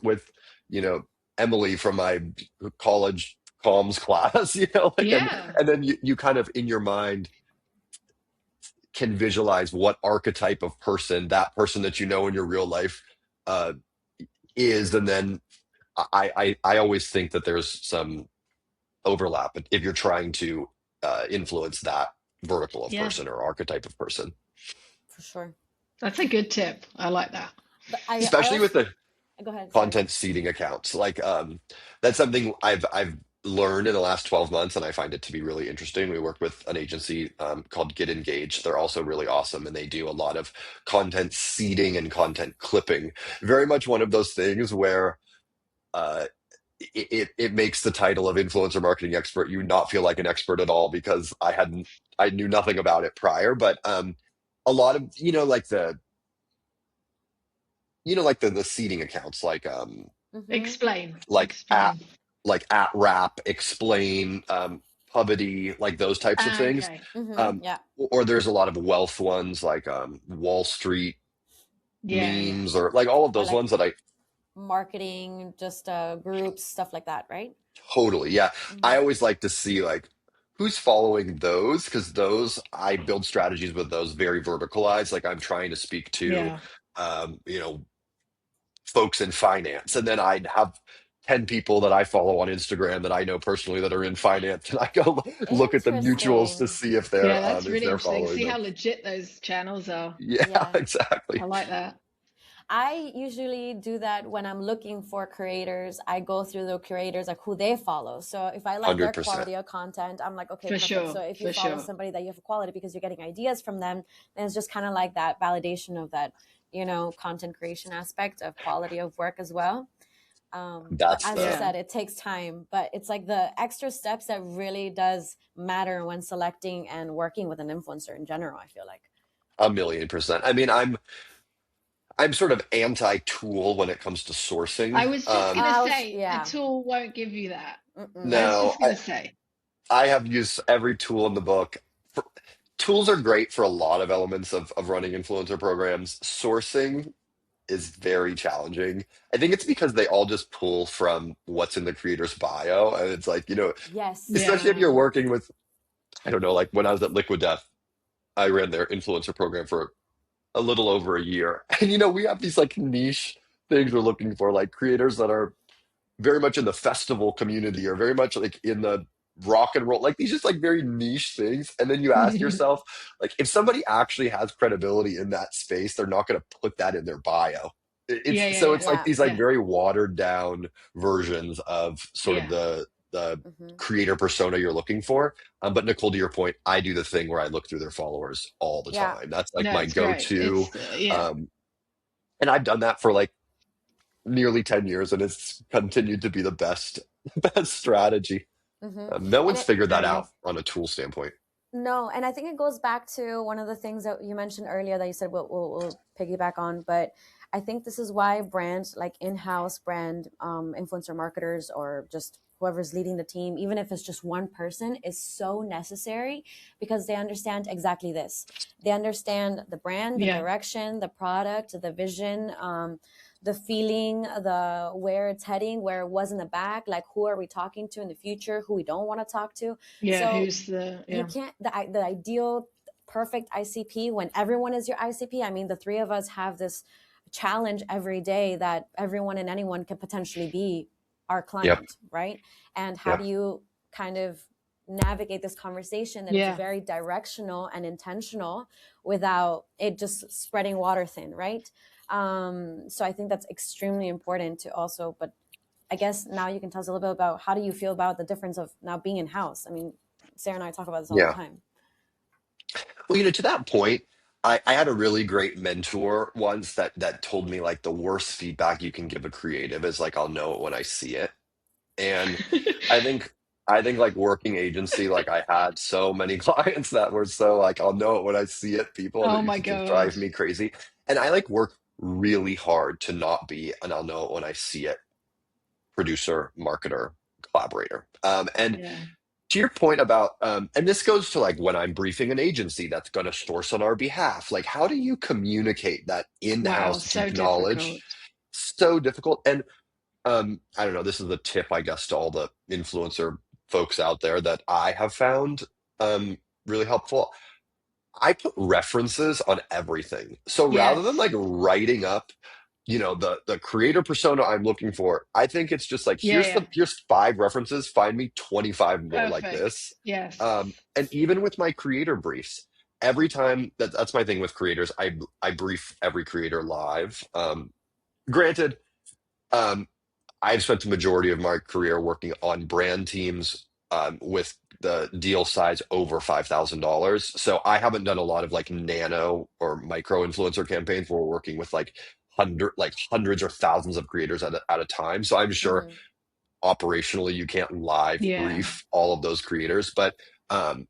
B: with, you know, Emily from my college comms class, like,
C: Yeah.
B: and then you kind of in your mind can visualize what archetype of person that person that you know in your real life uh, is, and then I always think that there's some overlap if you're trying to influence that vertical of
C: Yeah.
B: person or archetype of person,
A: For sure.
C: That's a good tip. I like that.
A: But I
B: especially
A: also
B: with the
A: go ahead, sorry.
B: content seeding accounts. Like that's something I've learned in the last 12 months, and I find it to be really interesting. We work with an agency called Get Engaged. They're also really awesome, and they do a lot of content seeding and content clipping. Very much one of those things where uh, it makes the title of influencer marketing expert you not feel like an expert at all because I knew nothing about it prior. But a lot of like the seeding accounts
A: Hmm.
C: Explain.
B: like at
C: Explain.
B: rap explain pubity, like those types of things,
C: Okay.
A: Hmm.
B: um
A: Yeah.
B: or there's a lot of wealth ones like Wall Street
C: Yeah, yeah.
B: memes, or like all of
A: Or
B: those
A: like
B: ones that I
A: marketing, just groups, stuff like that, right?
B: totally, yeah, I
A: Hmm.
B: always like to see like who's following those, because those I build strategies with those very verticalized, like I'm trying to speak to
C: Yeah.
B: um you know folks in finance, and then I'd have 10 people that I follow on Instagram that I know personally that are in finance, and I go look at the mutuals to
A: Interesting.
B: see
C: Yeah, that's
B: if
C: really
B: they're
C: interesting.
B: following
C: See
B: them.
C: how legit those channels are.
B: Yeah,
A: Yeah.
C: I
B: exactly.
C: like that.
A: I usually do that when I'm looking for creators. I go through the creators, like who they follow. So if I like their
B: 100%.
A: quality of content, I'm like, okay,
C: For
A: perfect. So
C: sure,
A: if you
C: for
A: follow
C: sure.
A: somebody that you have quality because you're getting ideas from them, then it's just kind of like that validation of that, content creation aspect of quality of work as well. But
B: That's
A: as you
B: the
C: Yeah.
A: said, it takes time, but it's like the extra steps that really does matter when selecting and working with an influencer in general, I feel like.
B: 1,000,000%. I mean, I'm sort of anti-tool when it comes to
C: I
B: sourcing.
C: was just gonna say a
A: Yeah.
C: tool won't give you that.
A: Mm-mm.
C: I was
B: No,
C: just gonna say.
B: I have used every tool in the book. For, tools are great for a lot of elements of running influencer programs. Sourcing is very challenging. I think it's because they all just pull from what's in the creator's bio. And it's like,
A: Yes.
B: especially if you're
C: Yeah.
B: working with, I don't know, like when I was at Liquid Death, I ran their influencer program for a little over a year. And, we have these like niche things we're looking for, like creators that are very much in the festival community or very much like in the rock and roll, like these just like very niche things. And then you ask yourself, like, if somebody actually has credibility in that space, they're not going to put that in their bio.
C: Yeah,
B: It's
C: yeah,
B: so
C: yeah,
B: it's like
A: Yeah.
B: these like
C: yeah,
B: very watered down versions of sort of
C: yeah.
B: the
A: Hmm.
B: creator persona you're looking for. But Nicole, to your point, I do the thing where I look through their followers all the
A: Yeah.
B: time. That's like
C: No,
B: my
C: it's great.
B: go-to.
C: Yeah.
B: Um, and I've done that for like nearly 10 years, and it's continued to be the best best strategy.
A: Hmm.
B: No
A: And
B: one's
A: it,
B: figured that
C: No.
B: out on a tool standpoint.
A: no, and I think it goes back to one of the things that you mentioned earlier that you said we'll piggyback on, but I think this is why brands like in-house brand influencer marketers or just whoever's leading the team, even if it's just one person, is so necessary because they understand exactly this. They understand the brand, the
C: Yeah.
A: direction, the product, the vision, the feeling, the where it's heading, where it was in the back, like who are we talking to in the future, who we don't want to talk to.
C: Yeah.
A: So
C: Who's the
A: you
C: yeah.
A: can't the ideal perfect ICP when everyone is your ICP. I mean, the three of us have this challenge every day that everyone and anyone can potentially be our
B: Yep.
A: client, right? And how do
B: Yep.
A: you kind of navigate this conversation that is
C: Yeah.
A: very directional and intentional without it just spreading water thin, right? So I think that's extremely important to also, but I guess now you can tell us a little bit about how do you feel about the difference of now being in house. I mean, Sarah and I talk about this all the
B: Yeah.
A: time.
B: Well, to that point, I had a really great mentor once that told me like the worst feedback you can give a creative is like I'll know it when I see it. And I think I think like working agency, like I had so many clients that were so like I'll know it when I see it, people, and
C: Oh
B: it
C: my
B: used to just drive
C: gosh.
B: me crazy. And I like work really hard to not be an I'll know it when I see it producer, marketer, collaborator. And
C: Yeah.
B: to your point about, and this goes to like when I'm briefing an agency that's going to source on our behalf, like how do you communicate that
C: Wow.
B: in-house
C: So
B: deep knowledge?
C: difficult.
B: So difficult. And I don't know, this is a tip, I guess, to all the influencer folks out there that I have found really helpful. I put references on everything. So rather than like
C: Yes.
B: writing up, the creator persona I'm looking for, I think it's just like
C: Yeah. Yeah.
B: here's five references, find me 25 more like
C: Perfect.
B: this.
C: Yes.
B: And even with my creator briefs, every time that's my thing with creators, I brief every creator live. Granted, um, I've spent the majority of my career working on brand teams with the deal size over $5,000. So I haven't done a lot of like nano or micro influencer campaigns where we're working with like hundreds or thousands of creators at a time. So I'm sure
A: Mm-hmm.
B: operationally you can't live
C: Yeah.
B: brief all of those creators, but um,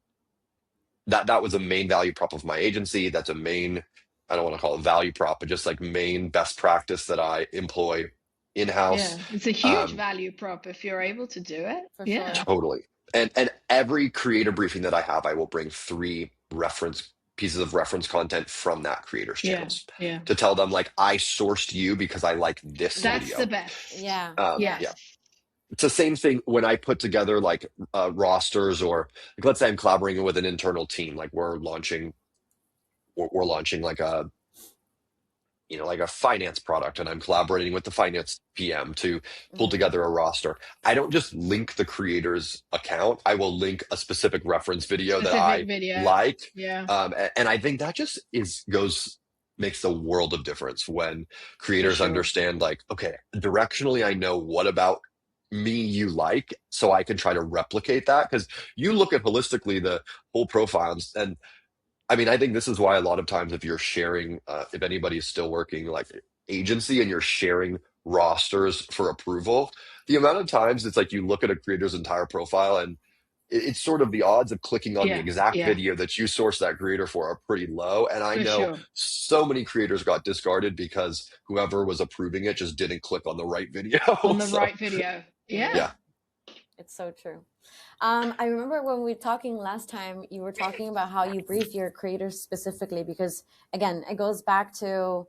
B: that was a main value prop of my agency. That's a main, I don't want to call it value prop, but just like main best practice that I employ in-house.
C: Yeah. It's a huge
B: Um,
C: value prop if you're able to do it.
A: For
C: Yeah.
A: sure.
B: Totally. And every creator briefing that I have, I will bring three reference pieces of reference content from that creator's
C: Yeah.
B: channels
C: Yeah.
B: to tell them like I sourced you because I like this
C: That's the
B: video.
C: best.
A: Yeah. Yeah.
B: Yeah.
C: Yes.
B: It's the same thing when I put together like rosters or like let's say I'm collaborating with an internal team, like we're launching like a like a finance product and I'm collaborating with the finance PM to pull
A: Mm-hmm.
B: together a roster. I don't just link the creator's account. I will link a specific reference video that
C: Specific
B: I
C: video.
B: like.
C: Yeah.
B: And I think that just goes makes the world of difference when
C: For
B: creators
C: sure.
B: understand, like, okay, directionally, I know what about me you like, so I can try to replicate that. Because you look at holistically the whole profiles, and I mean, I think this is why a lot of times if you're sharing, if anybody's still working like agency and you're sharing rosters for approval, the amount of times it's like you look at a creator's entire profile and it's sort of the odds of clicking on the
C: Yeah,
B: exact
C: yeah,
B: video that you source that creator for are pretty low. And I
C: for
B: know
C: sure.
B: so many creators got discarded because whoever was approving it just didn't click on the right video.
C: On the
B: So
C: right video. Yeah.
B: yeah,
A: It's so true. I remember when we were talking last time, you were talking about how you brief your creators specifically, because again, it goes back to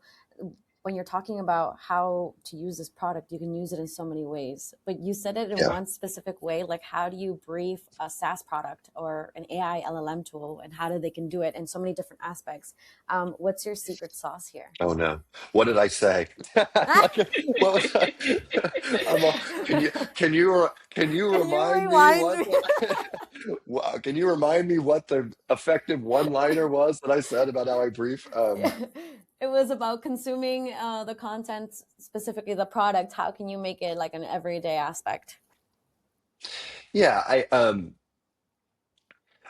A: when you're talking about how to use this product, you can use it in so many ways. But you said it in
B: yeah.
A: one specific way, like how do you brief a SaaS product or an AI LLM tool, and how do they can do it in so many different aspects? What's your secret sauce here?
B: Oh no. What did I say? Like, what was I? I'm all, can you
A: Can you
B: remind me
A: rewind
B: what
A: me?
B: wow, can you remind me what the effective one-liner was that I said about how I brief?
A: Yeah. It was about consuming the content, specifically the product. How can you make it like an everyday aspect?
B: Yeah,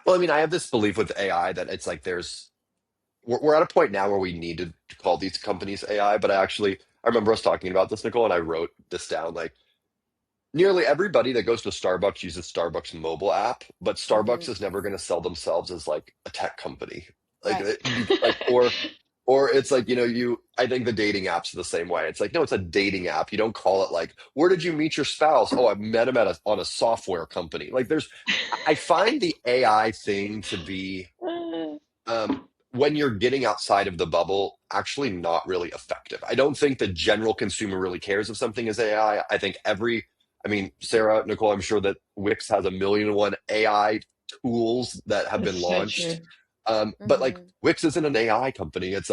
B: well, I mean, I have this belief with AI that it's like we're at a point now where we need to call these companies AI, but I remember us talking about this, Nicole, and I wrote this down. Like nearly everybody that goes to Starbucks uses Starbucks mobile app, but
A: Hmm.
B: Starbucks is never going to sell themselves as like a tech company. Like
A: Right.
B: like or it's like, I think the dating apps are the same way. It's like, no, it's a dating app. You don't call it like, where did you meet your spouse? Oh, I met him on a software company. Like I find the AI thing to be um, when you're getting outside of the bubble, actually not really effective. I don't think the general consumer really cares if something is AI. I think I mean, Sarah, Nicole, I'm sure that Wix has a million and one AI tools that have
C: It's
B: been
C: so
B: launched.
C: true.
B: But like
A: Hmm.
B: Wix isn't an AI company. It's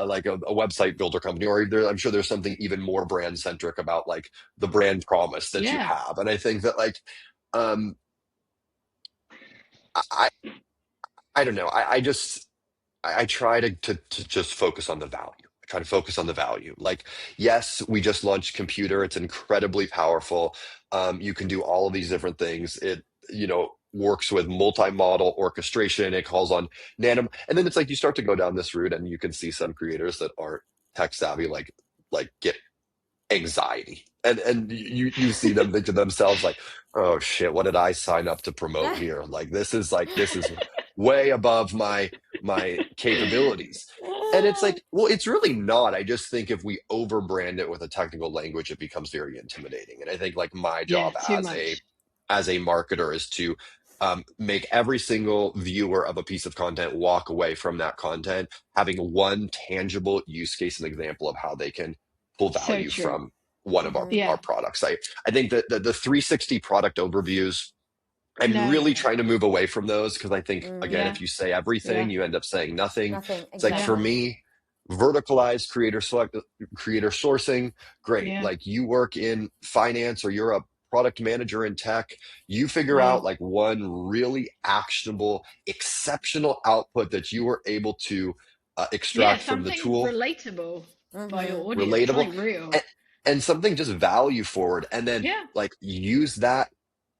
B: like a website builder company, or I'm sure there's something even more brand centric about like the brand promise that you
C: Yeah.
B: have. And I think that like, um, I, I don't know. I try to just focus on the value. I try to focus on the value. Like, yes, we just launched computer. It's incredibly powerful. You can do all of these different things. It, works with multi-model orchestration. It calls on nano, and then it's like you start to go down this route, and you can see some creators that aren't tech savvy, like get anxiety. And you see them think to themselves like, oh shit, what did I sign up to promote here? Like this is way above my capabilities. And it's like, well, it's really not. I just think if we overbrand it with a technical language, it becomes very intimidating. And I think like my
C: Yeah,
B: job
C: too
B: as a
C: much.
B: marketer is to make every single viewer of a piece of content walk away from that content having one tangible use case and example of how they can pull
C: So
B: value
C: true.
B: from one of
A: Hmm.
B: our
C: Yeah.
B: products. I think that the 360 product overviews, I'm
C: No.
B: really trying to move away from those because I think, again,
C: Yeah.
B: if you say everything,
C: Yeah.
B: you end up saying nothing.
A: Nothing.
B: It's like for
C: Yeah.
A: Exactly.
B: me, verticalized creator sourcing, great.
C: Yeah.
B: Like you work in finance or you're a product manager in tech, you figure
C: Yeah.
B: out like one really actionable, exceptional output that you were able to
C: Yeah.
B: extract from the
C: Something
B: tool,
C: relatable by
A: Hmm.
C: your audience,
B: relatable,
C: something real.
B: and, and something just value forward, and then
C: Yeah.
B: like use that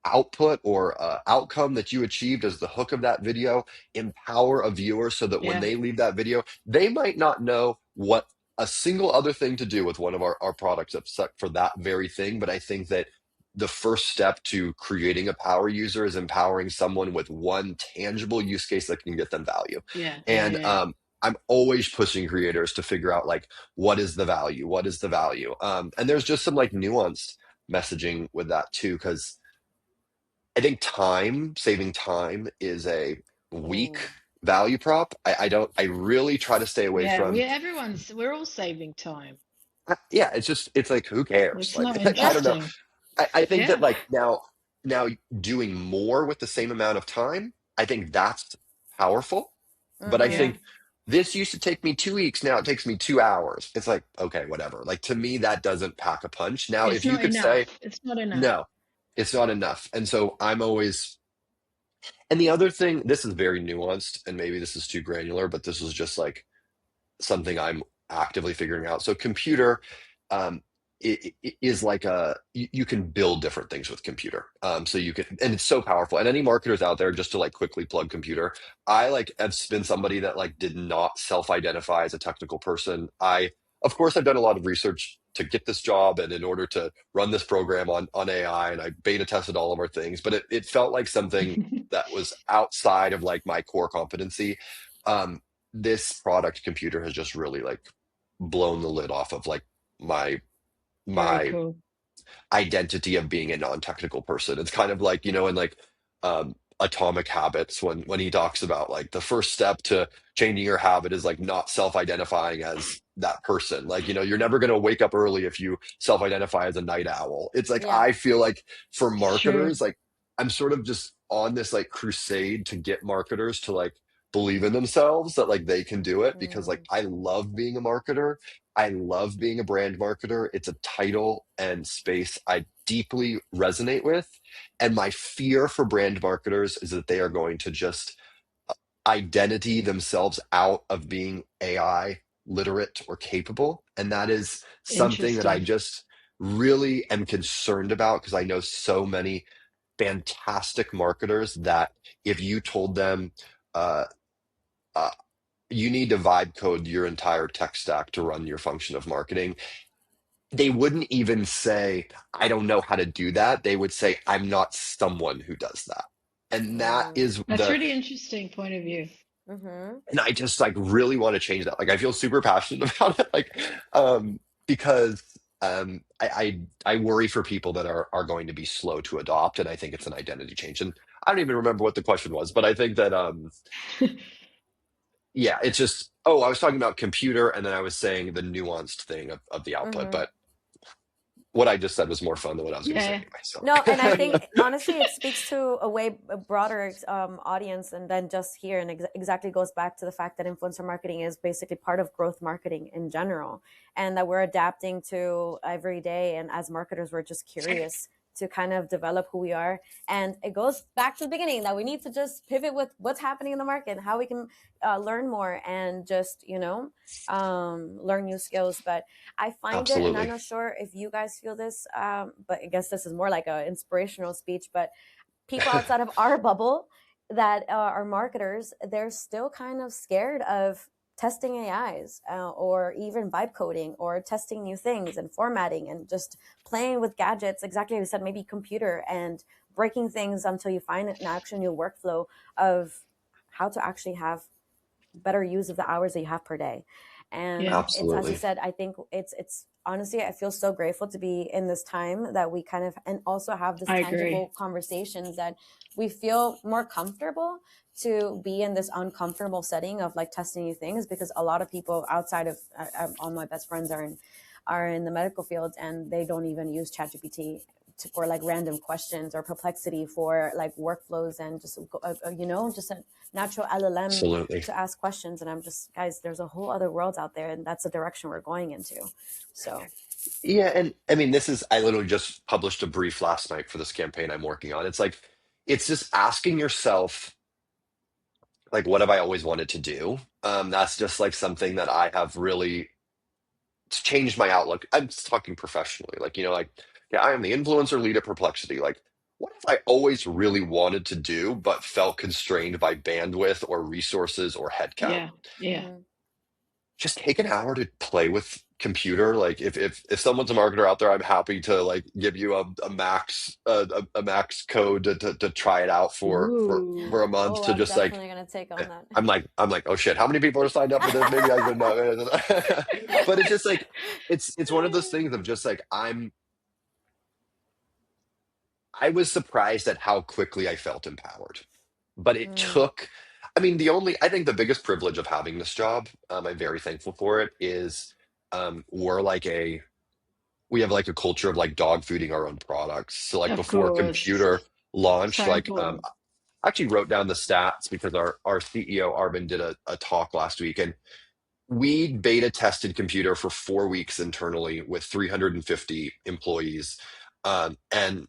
B: output or outcome that you achieved as the hook of that video, empower a viewer so that when
C: Yeah.
B: they leave that video, they might not know what a single other thing to do with one of our products except for that very thing. But I think that the first step to creating a power user is empowering someone with one tangible use case that can get them value.
C: Yeah. Yeah.
B: And
C: Yeah.
B: I'm always pushing creators to figure out like what is the value, what is the value, and there's just some like nuanced messaging with that too, because I think saving time is a weak
A: Mm.
B: value prop. I really try to stay away
C: Yeah.
B: from,
C: We're all saving time.
B: yeah, it's like, who cares?
C: It's
B: Like,
C: not
B: I don't know.
C: interesting.
B: I think that
C: Yeah.
B: like now doing more with the same amount of time, I think that's powerful. But I
C: Yeah.
A: Hmm.
B: think this used to take me 2 weeks. Now it takes me 2 hours. It's like, okay, whatever. Like to me, that doesn't pack a punch. Now,
C: It's
B: if you
C: not
B: could say,
C: enough. It's not enough.
B: no, it's not enough. And so I'm always, and the other thing, this is very nuanced and maybe this is too granular, but this is just like something I'm actively figuring out. So computer, um, it is like you can build different things with computer. So you can, and it's so powerful. And any marketers out there, just to like quickly plug computer, I like have been somebody that like did not self-identify as a technical person. Of course, I've done a lot of research to get this job and in order to run this program on AI, and I beta tested all of our things, but it felt like something that was outside of like my core competency. Um, this product computer has just really like blown the lid off of like my
C: Very
B: my
C: cool.
B: identity of being a non-technical person. It's kind of like, in like Atomic Habits when he talks about like the first step to changing your habit is like not self-identifying as that person. Like, you're never going to wake up early if you self-identify as a night owl. It's like
A: Yeah.
B: I feel like for
C: It's true.
B: marketers, like I'm sort of just on this like crusade to get marketers to like believe in themselves that like they can do it because like
A: Mm,
B: I love being a marketer. I love being a brand marketer. It's a title and space I deeply resonate with. And my fear for brand marketers is that they are going to just identity themselves out of being AI literate or capable. And that is something that I
C: Interesting.
B: just really am concerned about because I know so many fantastic marketers that if you told them, uh, uh, you need to vibe code your entire tech stack to run your function of marketing, they wouldn't even say, I don't know how to do that. They would say, I'm not someone who does that. And that
A: mm,
B: is
C: That's really interesting point of view.
A: mm-hmm.
B: and I just like really want to change that. Like I feel super passionate about it. Like, because I worry for people that are going to be slow to adopt. And I think it's an identity change. And I don't even remember what the question was, but I think that, yeah, it's just, oh, I was talking about computer and then I was saying the nuanced thing of the output,
A: Mm-hmm.
B: but what I just said was more fun than what I was going to say
C: Yeah,
B: anyway. So,
A: No, and I think
C: totally.
A: honestly, it speaks to a way broader audience and then just here, and exactly goes back to the fact that influencer marketing is basically part of growth marketing in general, and that we're adapting to every day. And as marketers, we're just curious to kind of develop who we are. And it goes back to the beginning that we need to just pivot with what's happening in the market and how we can learn more and just learn new skills. But I find it, and I'm
B: absolutely.
A: not sure if you guys feel this, but I guess this is more like an inspirational speech. But people outside of our bubble that are marketers, they're still kind of scared of testing AIs or even vibe coding or testing new things and formatting and just playing with gadgets. Exactly, like you said, maybe computer and breaking things until you find an actual new workflow of how to actually have better use of the hours that you have per day. And
C: Yeah,
A: it's, as you
B: Absolutely.
A: said, I think it's honestly, I feel so grateful to be in this time that we kind of, and also have this
C: I
A: tangible
C: agree.
A: conversations that we feel more comfortable to be in this uncomfortable setting of like testing new things, because a lot of people outside of all my best friends are in the medical field, and they don't even use ChatGPT for like random questions, or Perplexity for like workflows, and just just a natural LLM
B: Absolutely.
A: to ask questions. And I'm just, guys, there's a whole other world out there, and that's the direction we're going into. So
B: Yeah, and I mean, I literally just published a brief last night for this campaign I'm working on. It's like, it's just asking yourself, like, what have I always wanted to do? That's just like something that I have really it's changed my outlook. I'm just talking professionally, like, like, yeah, I am the influencer lead at Perplexity. Like, what if I always really wanted to do, but felt constrained by bandwidth or resources or headcount?
C: Yeah, yeah.
A: mhm.
B: Just take an hour to play with computer. Like if someone's a marketer out there, I'm happy to like give you a max code to try it out for a
C: Ooh.
B: month
A: Oh,
B: to
A: I'm
B: just like
A: definitely gonna take on that.
B: I'm like, oh shit, how many people are signed up for this? Maybe I should know. But it's just like it's one of those things of just like I was surprised at how quickly I felt empowered. But it
A: Mm,
B: took, I think the biggest privilege of having this job, I'm very thankful for it, is we're like we have like a culture of like dog fooding our own products. So like
C: Of
B: before
C: course.
B: computer
C: So
B: launched, like
C: important.
B: I actually wrote down the stats because our CEO Arvin did a talk last week, and we beta tested computer for 4 weeks internally with 350 employees, and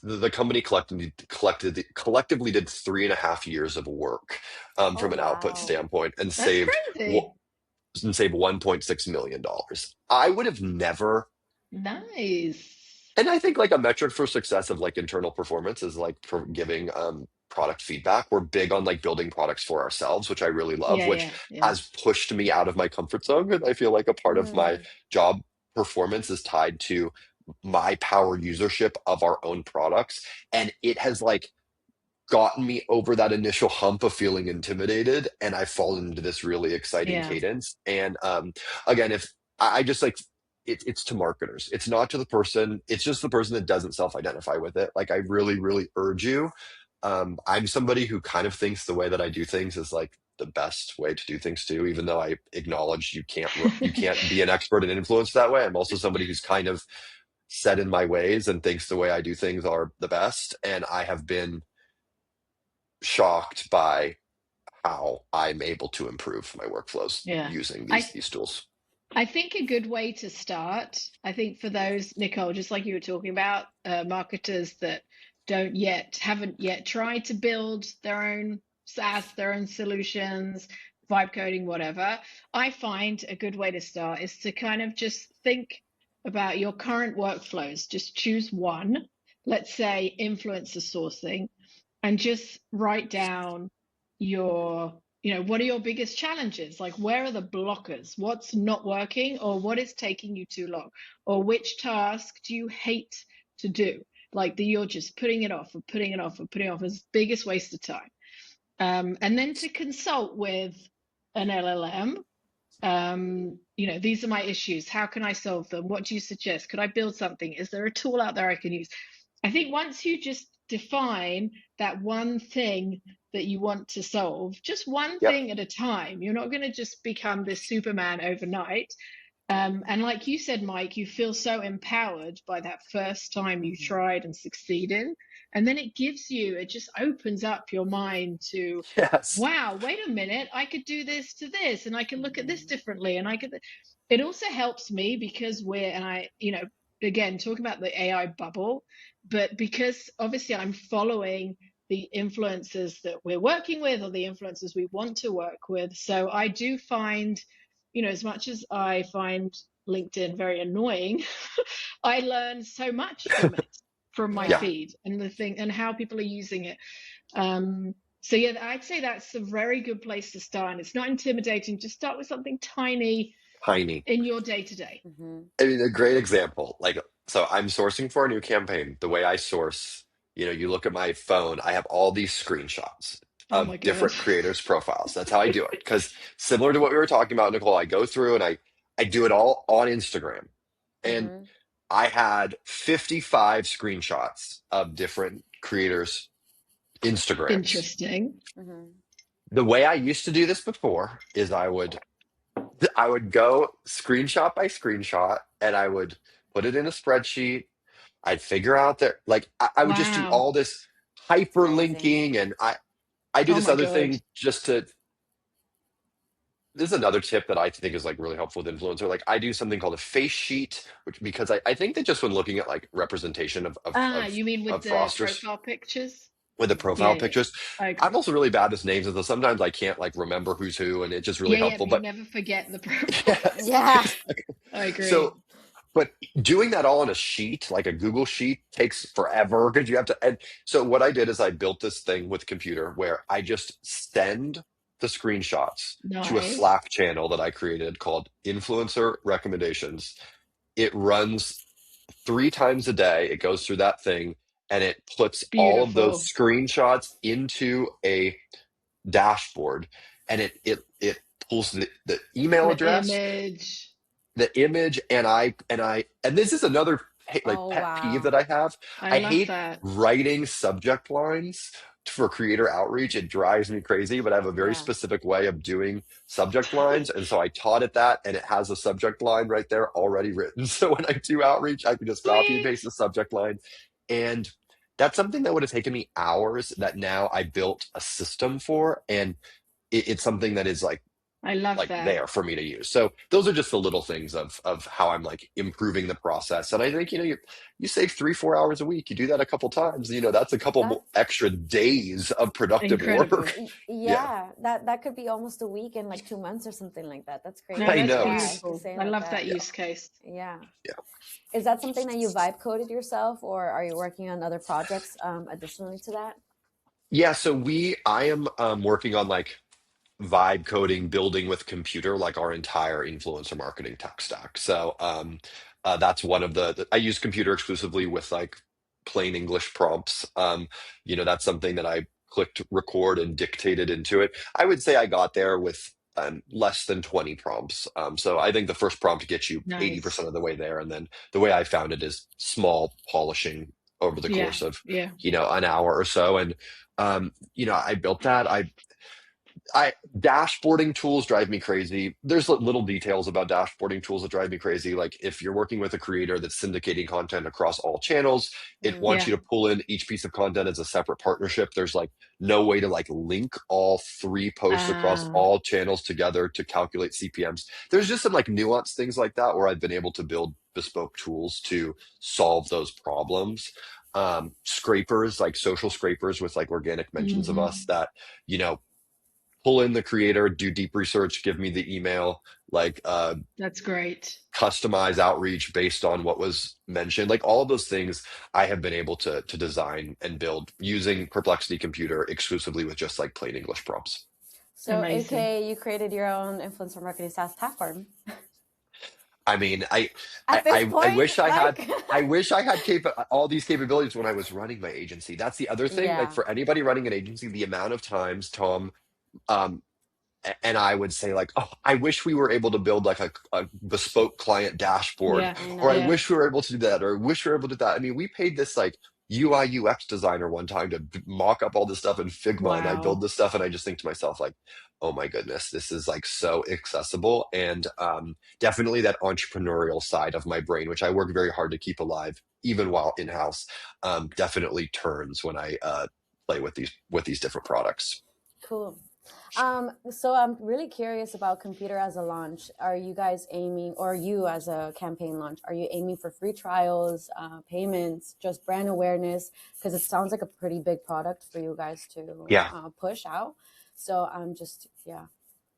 B: the company collectively did 3.5 years of work
A: oh
B: from an output
A: wow.
B: standpoint and
C: That's
B: saved
C: crazy.
B: and save $1.6 million. I would have never.
C: Nice.
B: And I think like a metric for success of like internal performance is like giving product feedback. We're big on like building products for ourselves, which I really love,
C: Yeah,
B: which
C: yeah, yeah.
B: has pushed me out of my comfort zone. And I feel like a part of my
A: Mm.
B: job performance is tied to my power usership of our own products. And it has like gotten me over that initial hump of feeling intimidated, and I've fallen into this really exciting
C: Yeah.
B: cadence. And again, if I just like it's to marketers, it's not to the person, it's just the person that doesn't self-identify with it. Like I really, really urge you. I'm somebody who kind of thinks the way that I do things is like the best way to do things too, even though I acknowledge you can't be an expert and influence that way. I'm also somebody who's kind of set in my ways and thinks the way I do things are the best. And I have been shocked by how I'm able to improve my workflows
C: Yeah.
B: using
C: I
B: these tools.
C: I think a good way to start, I think for those, Nicole, just like you were talking about, marketers that haven't yet tried to build their own SaaS, their own solutions, vibe coding, whatever. I find a good way to start is to kind of just think about your current workflows. Just choose one, let's say influencer sourcing, and just write down your, what are your biggest challenges? Like, where are the blockers? What's not working, or what is taking you too long? Or which task do you hate to do? Like that you're just putting it off and putting it off and putting it off as biggest waste of time. And then to consult with an LLM. These are my issues. How can I solve them? What do you suggest? Could I build something? Is there a tool out there I can use? I think once you just define that one thing that you want to solve, just one
B: Yep.
C: thing at a time, you're not going to just become this Superman overnight. And like you said, Mike, you feel so empowered by that first time you tried and succeeded. And then it just opens up your mind to,
B: Yes.
C: wow, wait a minute, I could do this to this, and I can look at this differently. And it also helps me because again, talking about the AI bubble, but because obviously I'm following the influencers that we're working with or the influencers we want to work with. So I do find, as much as I find LinkedIn very annoying, I learn so much from it, from my
B: Yeah.
A: Yeah.
C: feed and the thing and how people are using it. So yeah, I'd say that's a very good place to start. And it's not intimidating. Just start with something tiny
B: Tiny.
C: in your day to day.
A: Mm-hmm.
B: I mean, a great example. Like, so I'm sourcing for a new campaign. The way I source, you look at my phone, I have all these screenshots
C: Oh
B: of
C: my God.
B: different creators' profiles. That's how I do it. Because similar to what we were talking about, Nicole, I go through and I do it all on Instagram. And
A: Mm-hmm.
B: I had 55 screenshots of different creators' Instagrams.
C: Interesting.
A: Mm-hmm.
B: The way I used to do this before is I would go screenshot by screenshot and I would put it in a spreadsheet. I'd figure out that like I would just do
C: Wow.
B: all this
A: Amazing.
B: hyperlinking, and I do
C: Oh
B: this
C: my
B: other
C: God.
B: thing just to this is another tip that I think is like really helpful with influencer. Like I do something called a face sheet, which because I think that just when looking at like representation of of
C: Ah,
B: of,
C: you mean with
B: of
C: the
B: rosters
C: profile pictures?
B: with the
A: Mm-hmm.
C: Yeah,
B: profile
C: yeah,
B: pictures,
C: I
B: I'm
C: agree.
B: also really bad with names, and so sometimes I can't like remember who's who, and it's just really
C: Yeah, yeah,
B: helpful.
C: but you
B: But
C: never forget the profile.
B: yes,
A: Yeah.
C: I agree.
B: so but doing that all on a sheet, like a Google sheet, takes forever because you have to. And so what I did is I built this thing with computer where I just send the screenshots to a
C: Nice.
B: Slack channel that I created called Influencer Recommendations. It runs 3 times a day. It goes through that thing and it puts all of those
C: Beautiful.
B: screenshots into a dashboard, and it pulls the email
C: The
B: address,
C: image.
B: the image, and this is another like
A: Oh,
B: pet peeve
A: wow.
B: that I have.
C: I
B: I
C: love
B: hate
C: that.
B: writing subject lines for creator outreach. It drives me crazy, but I have a very
A: Yeah.
B: specific way of doing subject lines. And so I taught it that, and it has a subject line right there already written. So when I do outreach, I can just copy and
C: Sweet.
B: paste the subject line. And that's something that would have taken me hours that now I built a system for. And it's something that is like
C: I love
B: like
C: that.
B: there for me to use. So those are just the little things of how I'm like improving the process. And I think, you save 3-4 hours a week. You do that a couple times, that's a couple
A: That
B: extra days of productive
C: Incredible.
B: work. Yeah,
A: yeah, that could be almost a week in like 2 months or something like that. That's
C: No,
A: crazy.
B: I
C: that's
B: know.
A: Yeah, to
C: beautiful.
A: say it
C: I
A: like
C: love that
A: that.
B: Yeah.
C: use case.
A: Yeah.
B: Yeah.
A: Is that something that you vibe coded yourself, or are you working on other projects additionally to that?
B: Yeah. So I am working on like vibe coding, building with computer, like our entire influencer marketing tech stack. So that's one of I use computer exclusively with like plain English prompts. That's something that I clicked record and dictated into it. I would say I got there with less than 20 prompts. So I think the first prompt gets you
C: Nice.
B: 80% of the way there. And then the way I found it is small polishing over the
C: Yeah.
B: course of,
C: Yeah.
B: an hour or so. And, I built that. I dashboarding tools drive me crazy. There's little details about dashboarding tools that drive me crazy. Like if you're working with a creator that's syndicating content across all channels, it wants
A: Mm.
B: you
C: Yeah.
B: to pull in each piece of content as a separate partnership. There's like no way to like link all 3 posts across
C: Ah,
B: all channels together to calculate CPMs. There's just some like nuanced things like that where I've been able to build bespoke tools to solve those problems. Scrapers, like social scrapers with like organic mentions of us that, you know, pull in the creator, do deep research, give me the email, like
C: that's great.
B: customize outreach based on what was mentioned. Like all of those things I have been able to design and build using Perplexity Computer exclusively with just like plain English prompts.
A: So,
C: Amazing.
A: AK, you created your own influencer marketing SaaS platform.
B: I mean,
A: At this
B: I
A: point,
B: wish I had
A: like,
B: all these capabilities when I was running my agency. That's the other thing. Like
A: yeah,
B: for anybody running an agency, the amount of times, Tom, um, and I would say like, oh, I wish we were able to build like a bespoke client dashboard,
C: Yeah.
A: I
B: or I
A: know.
C: Yeah.
B: wish we were able to do that, or I wish we were able to do that. I mean, we paid this like UI UX designer one time to mock up all this stuff in Figma, and I build
C: Wow.
B: this stuff, and I just think to myself like, oh my goodness, this is like so accessible, and definitely that entrepreneurial side of my brain, which I work very hard to keep alive, even while in house, definitely turns when I play with these different products.
A: Cool. So I'm really curious about Computer as a launch. Are you guys aiming, or you as a campaign launch, are you aiming for free trials, payments, just brand awareness? Because it sounds like a pretty big product for you guys to
B: Yeah,
A: push out. So I'm just, yeah,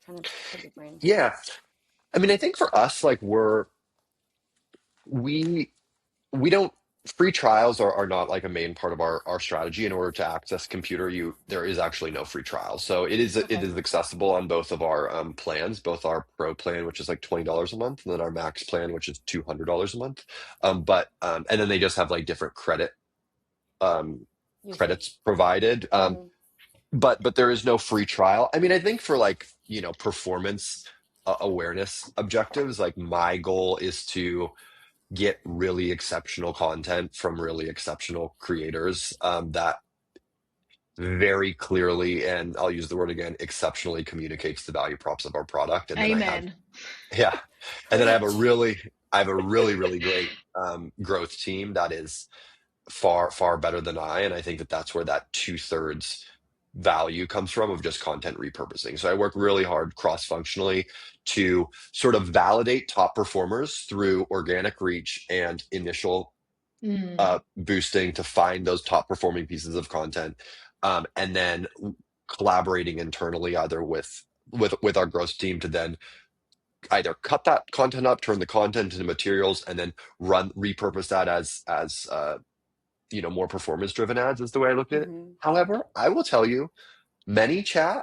A: trying to pick your brain.
B: yeah. I mean, I think for us, like we we don't free trials are not like a main part of our strategy. In order to access computer, there is actually no free trial. So it
A: Okay.
B: is accessible on both of our plans, both our pro plan, which is like $20 a month, and then our max plan, which is $200 a month. But and then they just have like different um credits
A: Usage.
B: provided.
A: Hmm.
B: But there is no free trial. I mean, I think for like, performance awareness objectives, like my goal is to get really exceptional content from really exceptional creators that very clearly, and I'll use the word again, exceptionally communicates the value props of our product. And then
C: Amen.
B: yeah, and then
A: Preach.
B: I have a really, really great growth team that is far, far better than and I think that that's where that 2/3 value comes from of just content repurposing. So I work really hard cross-functionally to sort of validate top performers through organic reach and initial
C: Mm.
B: boosting to find those top performing pieces of content, and then collaborating internally either with our growth team to then either cut that content up, turn the content into materials, and then repurpose that as more performance driven ads is the way I look at it.
A: Hmm.
B: However, I will tell you, ManyChat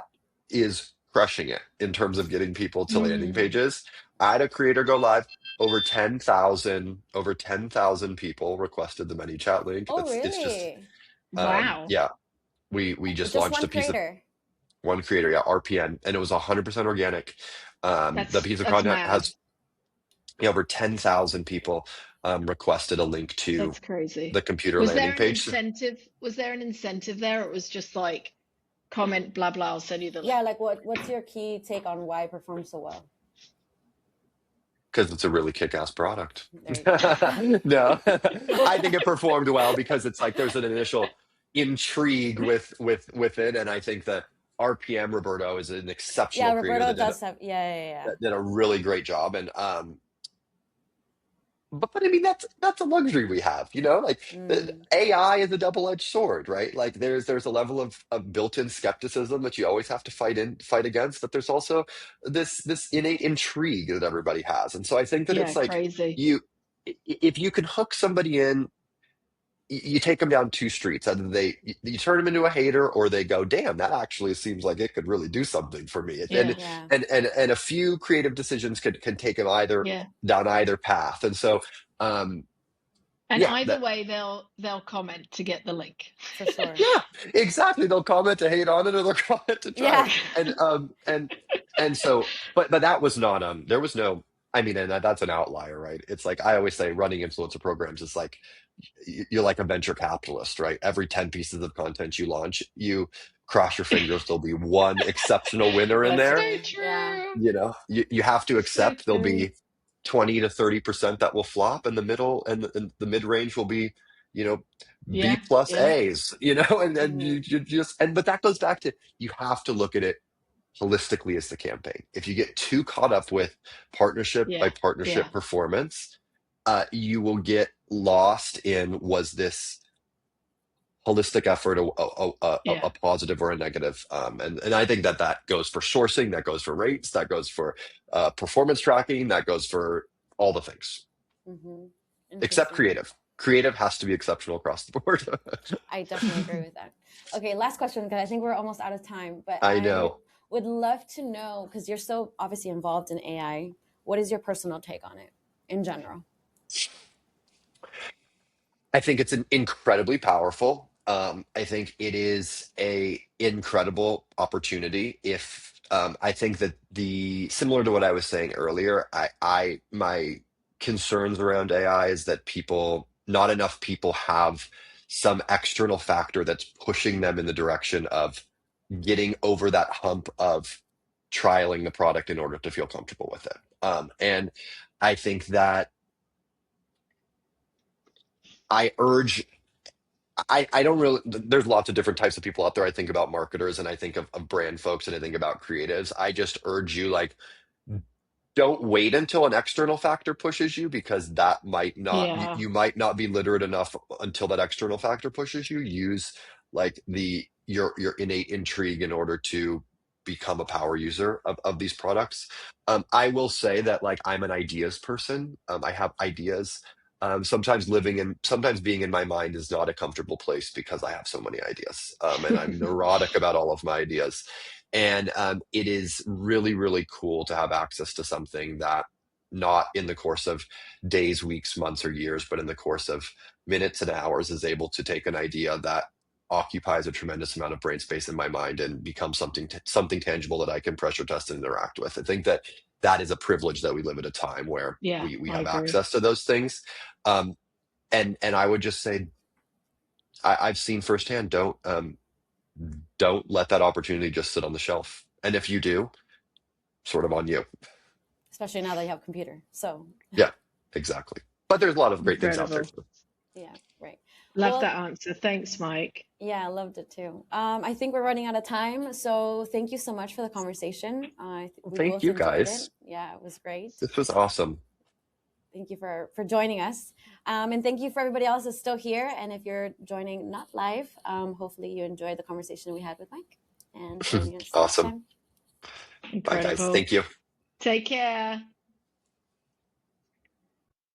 B: is crushing it in terms of getting people to landing
C: Mm.
B: pages. I had a creator go live. Over 10,000 people requested the ManyChat link.
A: Oh,
B: It's just
A: really?
C: Wow.
B: yeah. We just
A: Just
B: launched
A: one
B: a piece of
A: creator.
B: one creator, yeah, RPN, and it was 100% organic. The piece of
C: That's
B: content
C: mad.
B: has over 10,000 people requested a link to
C: That's crazy.
B: the computer landing page.
C: Was there an incentive there? Or it was just like comment blah blah, I'll send you the
A: Yeah,
C: link.
A: like what's your key take on why it performs so well?
B: Because it's a really kick-ass product.
A: There you go.
B: No, I think it performed well because it's like there's an initial intrigue with it, and I think that RPM Roberto is an
A: Yeah,
B: exceptional creator
A: Roberto
B: that
A: does have. Yeah.
B: did a really great job. And but I mean that's a luxury we have, you know. Like
A: Mm,
B: AI is a double-edged sword, right? Like there's a level of built-in skepticism that you always have to fight against, but there's also this innate intrigue that everybody has. And so I think that
C: Yeah,
B: it's like
C: crazy.
B: you if you can hook somebody in, you take them down two streets. Either you turn them into a hater, or they go, "Damn, that actually seems like it could really do something for me."
C: Yeah,
A: yeah.
B: And a few creative decisions can take them either
C: yeah.
B: down either path. And so, um,
C: And
B: yeah,
C: either way, they'll comment to get the link.
A: For sure.
B: yeah, exactly. They'll comment to hate on it, or they'll comment to try it.
A: Yeah.
B: And so, but that was not there was no. I mean, and that's an outlier, right? It's like I always say, running influencer programs is like you're like a venture capitalist, right? Every 10 pieces of content you launch, you cross your fingers there'll be one exceptional winner in
A: That's
B: there.
C: So
A: true. Yeah.
C: true.
B: You know, you have to
C: So
B: accept there'll
C: true.
B: be 20 to 30% that will flop, and the middle and the mid range will be, you know, B
C: Yeah,
B: plus
C: yeah,
B: A's, you know, and
A: Hmm.
B: you just but that goes back to, you have to look at it holistically as the campaign. If you get too caught up with partnership by
C: yeah, yeah,
B: partnership performance, you will get lost in, was this holistic effort a
C: yeah,
B: positive or a negative? And I think that goes for sourcing, that goes for rates, that goes for performance tracking, that goes for all the things,
A: Hmm.
B: except
A: Interesting.
B: creative. Creative has to be exceptional across the board.
A: I definitely agree with that. Okay, last question, because I think we're almost out of time. But
B: I
A: I
B: know.
A: would love to know, because you're so obviously involved in AI, what is your personal take on it in general?
B: I think it's an incredibly powerful. I think it is a incredible opportunity. If I think that the similar to what I was saying earlier, I my concerns around AI is that not enough people have some external factor that's pushing them in the direction of getting over that hump of trialing the product in order to feel comfortable with it. And I think that I urge I don't really, there's lots of different types of people out there. I think about marketers, and I think of brand folks, and I think about creatives. I just urge you, like, don't wait until an external factor pushes you, because that might not,
C: yeah,
B: you might not be literate enough until that external factor pushes you. Use like your innate intrigue in order to become a power user of these products. I will say that, like, I'm an ideas person. I have ideas. Sometimes being in my mind is not a comfortable place, because I have so many ideas, and I'm neurotic about all of my ideas. And it is really, really cool to have access to something that, not in the course of days, weeks, months, or years, but in the course of minutes and hours, is able to take an idea that occupies a tremendous amount of brain space in my mind and become something tangible that I can pressure test and interact with. I think that is a privilege, that we live at a time where
C: yeah.
B: we
C: I
B: have
C: agree.
B: access to those things. Um, and I would just say, I've seen firsthand, don't let that opportunity just sit on the shelf. And if you do, sort of on you.
A: Especially now that you have a computer. So,
B: Yeah, exactly. But there's a lot of great things out there
C: Incredible.
B: too.
A: yeah, right.
C: Love
A: Well,
C: that answer. Thanks, Mike.
A: yeah, I loved it too. I think we're running out of time. So, thank you so much for the conversation. We
B: Thank
A: both
B: you
A: enjoyed it.
B: guys.
A: Yeah, it was great.
B: This was awesome.
A: Thank you for joining us. And thank you for everybody else that's still here. And if you're joining not live, hopefully you enjoyed the conversation we had with Mike. And join us next
B: Awesome.
A: time.
B: Bye, guys.
C: Incredible.
B: Thank you.
C: Take care.